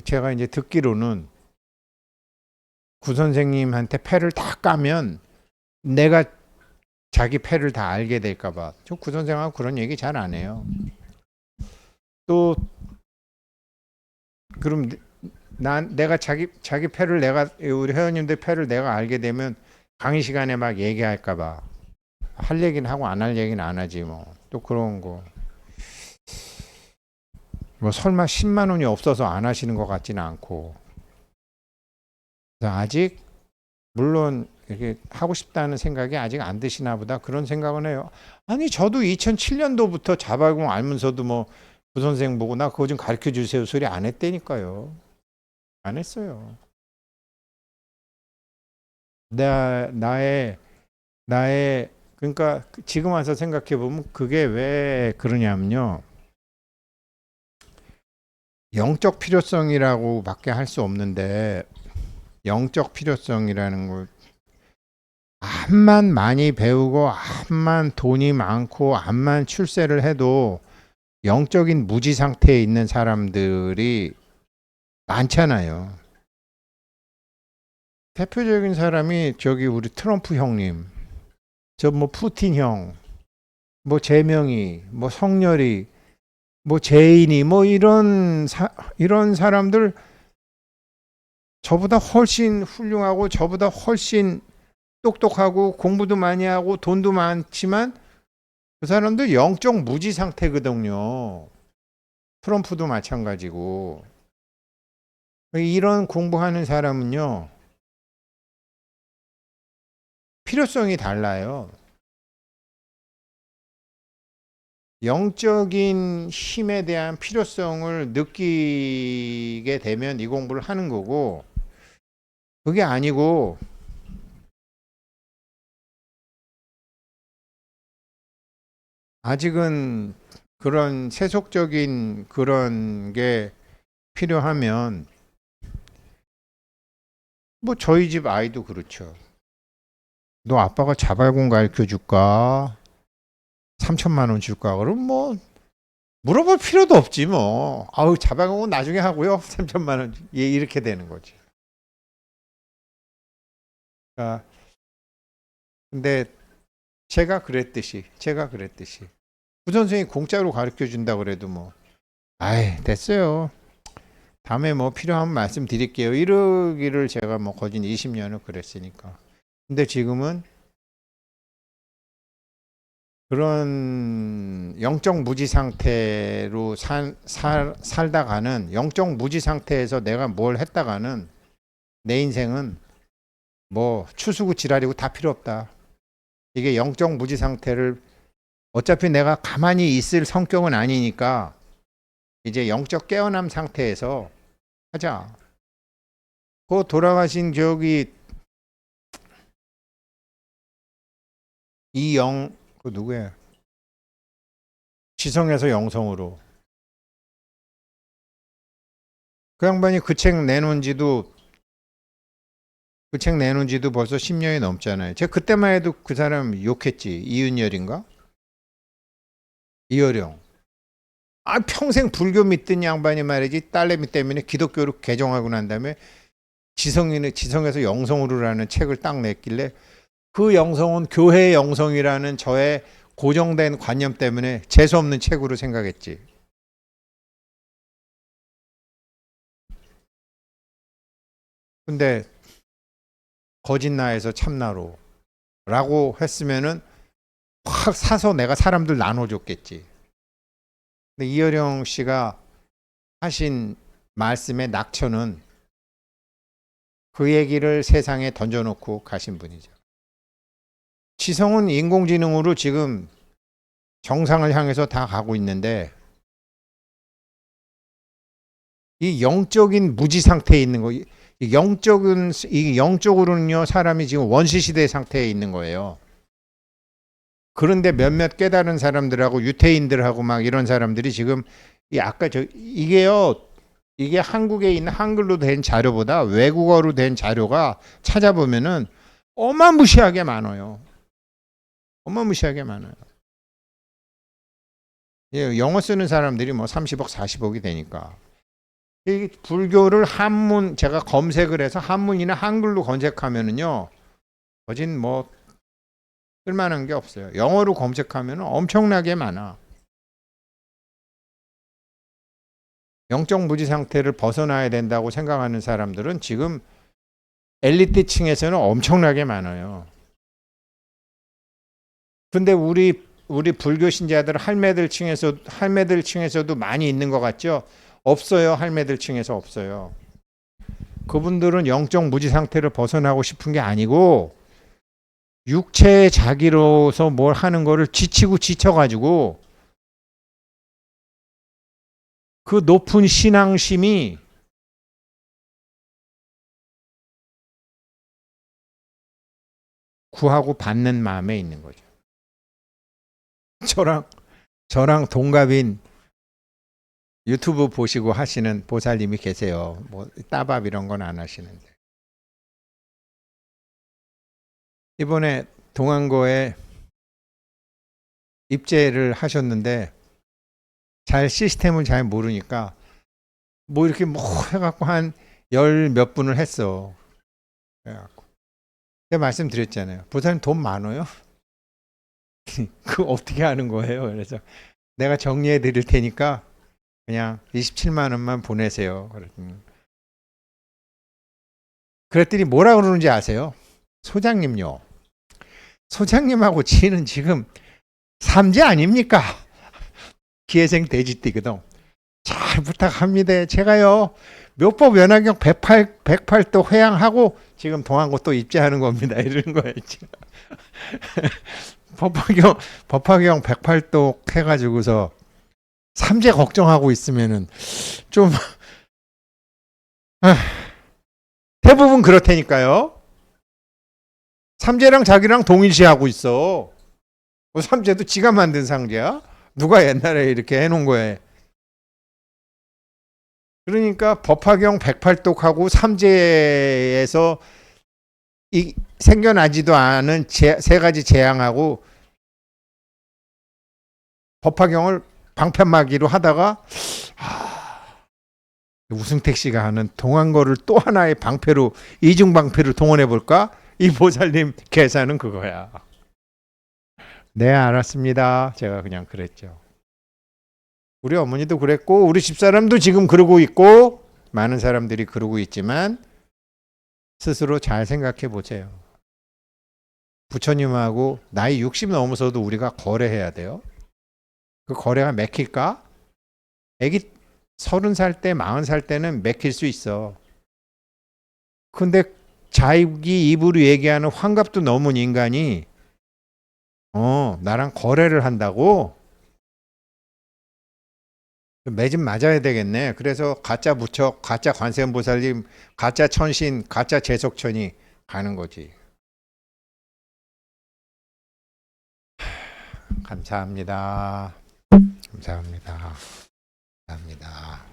제가 이제 듣기로는 구 선생님한테 패를 다 까면 내가 자기 패를 다 알게 될까 봐. 저 구 선생하고 그런 얘기 잘 안 해요. 또 그럼 내가 자기 패를 내가 우리 회원님들 패를 내가 알게 되면 강의 시간에 막 얘기할까 봐. 할 얘기는 하고 안 할 얘기는 안 하지 뭐. 또 그런 거. 뭐 설마 10만 원이 없어서 안 하시는 것 같지는 않고. 아직 물론 이렇게 하고 싶다는 생각이 아직 안 드시나 보다 그런 생각은 해요. 아니 저도 2007년도부터 자발공 알면서도 뭐 구 선생 보고 나 그거 좀 가르쳐 주세요 소리 안 했다니까요. 안 했어요. 나의 그러니까 지금 와서 생각해 보면 그게 왜 그러냐면요. 영적 필요성이라고밖에 할 수 없는데 영적 필요성이라는 걸 암만 많이 배우고 암만 돈이 많고 암만 출세를 해도 영적인 무지 상태에 있는 사람들이 많잖아요. 대표적인 사람이 저기 우리 트럼프 형님, 저 뭐 푸틴 형, 뭐 재명이, 뭐 성렬이, 뭐 제인이, 뭐 이런 사람들 저보다 훨씬 훌륭하고 저보다 훨씬 똑똑하고 공부도 많이 하고 돈도 많지만 그 사람들 영적 무지 상태거든요. 트럼프도 마찬가지고. 이런 공부하는 사람은요, 필요성이 달라요. 영적인 힘에 대한 필요성을 느끼게 되면 이 공부를 하는 거고, 그게 아니고, 아직은 그런 세속적인 그런 게 필요하면, 뭐 저희 집 아이도 그렇죠. 너 아빠가 자발공 가르쳐 줄까? 3천만 원 줄까? 그럼 뭐 물어볼 필요도 없지 뭐. 아우 자발공은 나중에 하고요. 3천만 원 예, 이렇게 되는 거지. 그러니까 근데 제가 그랬듯이 구 선생이 공짜로 가르쳐 준다 그래도 뭐 아이 됐어요. 다음에 뭐 필요하면 말씀드릴게요. 이러기를 제가 뭐 거진 20년을 그랬으니까. 근데 지금은 그런 영적 무지 상태로 살다가는 영적 무지 상태에서 내가 뭘 했다가는 내 인생은 뭐 추수고 지랄이고 다 필요 없다. 이게 영적 무지 상태를 어차피 내가 가만히 있을 성격은 아니니까 이제 영적 깨어남 상태에서 하자. 그 돌아가신 저기 이영 그 누구야? 지성에서 영성으로 그 양반이 그 책 내놓은 지도 벌써 10년이 넘잖아요. 제가 그때만 해도 그 사람 욕했지. 이윤열인가? 이어령. 아 평생 불교 믿던 양반이 말이지 딸내미 때문에 기독교로 개종하고 난 다음에 지성에서 영성으로라는 책을 딱 냈길래 그 영성은 교회의 영성이라는 저의 고정된 관념 때문에 재수없는 책으로 생각했지. 근데 거짓나에서 참나로 라고 했으면은 확 사서 내가 사람들 나눠줬겠지. 근데 이어령 씨가 하신 말씀의 낙처는 그 얘기를 세상에 던져놓고 가신 분이죠. 지성은 인공지능으로 지금 정상을 향해서 다 가고 있는데 이 영적인 무지 상태에 있는 거, 이 영적으로는요 사람이 지금 원시 시대 상태에 있는 거예요. 그런데 몇몇 깨달은 사람들하고 유태인들하고 막 이런 사람들이 지금 이게 한국에 있는 한글로 된 자료보다 외국어로 된 자료가 찾아보면은 어마무시하게 많아요. 어마무시하게 많아요. 예, 영어 쓰는 사람들이 뭐 30억, 40억이 되니까. 이 불교를 한문, 제가 검색을 해서 한문이나 한글로 검색하면은요, 거진 뭐 쓸만한 게 없어요. 영어로 검색하면 엄청나게 많아. 영적 무지 상태를 벗어나야 된다고 생각하는 사람들은 지금 엘리트 층에서는 엄청나게 많아요. 근데 우리 불교 신자들 할매들 층에서도 많이 있는 것 같죠? 없어요. 할매들 층에서 없어요. 그분들은 영적 무지 상태를 벗어나고 싶은 게 아니고 육체의 자기로서 뭘 하는 거를 지쳐가지고 그 높은 신앙심이 구하고 받는 마음에 있는 거죠. 저랑 동갑인 유튜브 보시고 하시는 보살님이 계세요. 뭐 따밥 이런 건 안 하시는데. 이번에 동안고에 입제를 하셨는데 시스템을 잘 모르니까 뭐 이렇게 뭐 해갖고 한 열 몇 분을 했어. 그래갖고 제가 말씀드렸잖아요. 보살님 돈 많아요? 그거 어떻게 하는 거예요? 그래서 내가 정리해 드릴 테니까 그냥 27만 원만 보내세요. 그랬더니 뭐라 그러는지 아세요? 소장님요. 소장님하고 지는 지금 삼재 아닙니까? 기회생 돼지띠거든. 잘 부탁합니다. 제가요 묘법 연화경 108도 회양하고 지금 동안고 또 입제하는 겁니다. 이러는 거예요. 법화경 108도 해가지고서 삼재 걱정하고 있으면은 좀 대부분 그렇다니까요. 삼재랑 자기랑 동일시하고 있어. 삼재도 지가 만든 상재야. 누가 옛날에 이렇게 해놓은 거예요. 그러니까 법화경 108독하고 삼재에서 생겨나지도 않은 세 가지 재앙하고 법화경을 방편막이로 하다가 우승택 씨가 하는 동안거를 또 하나의 방패로 이중방패로 동원해 볼까? 이 보살님 계산은 그거야. 네, 알았습니다. 제가 그냥 그랬죠. 우리 어머니도 그랬고 우리 집사람도 지금 그러고 있고 많은 사람들이 그러고 있지만 스스로 잘 생각해 보세요. 부처님하고 나이 60 넘어서도 우리가 거래해야 돼요. 그 거래가 맥힐까? 애기 30살 때 40살 때는 맥힐 수 있어. 근데 자기 입으로 얘기하는 환갑도 넘은 인간이 나랑 거래를 한다고? 매집 맞아야 되겠네. 그래서 가짜 부처, 가짜 관세음보살님, 가짜 천신, 가짜 재속천이 가는 거지. 감사합니다. 감사합니다. 감사합니다.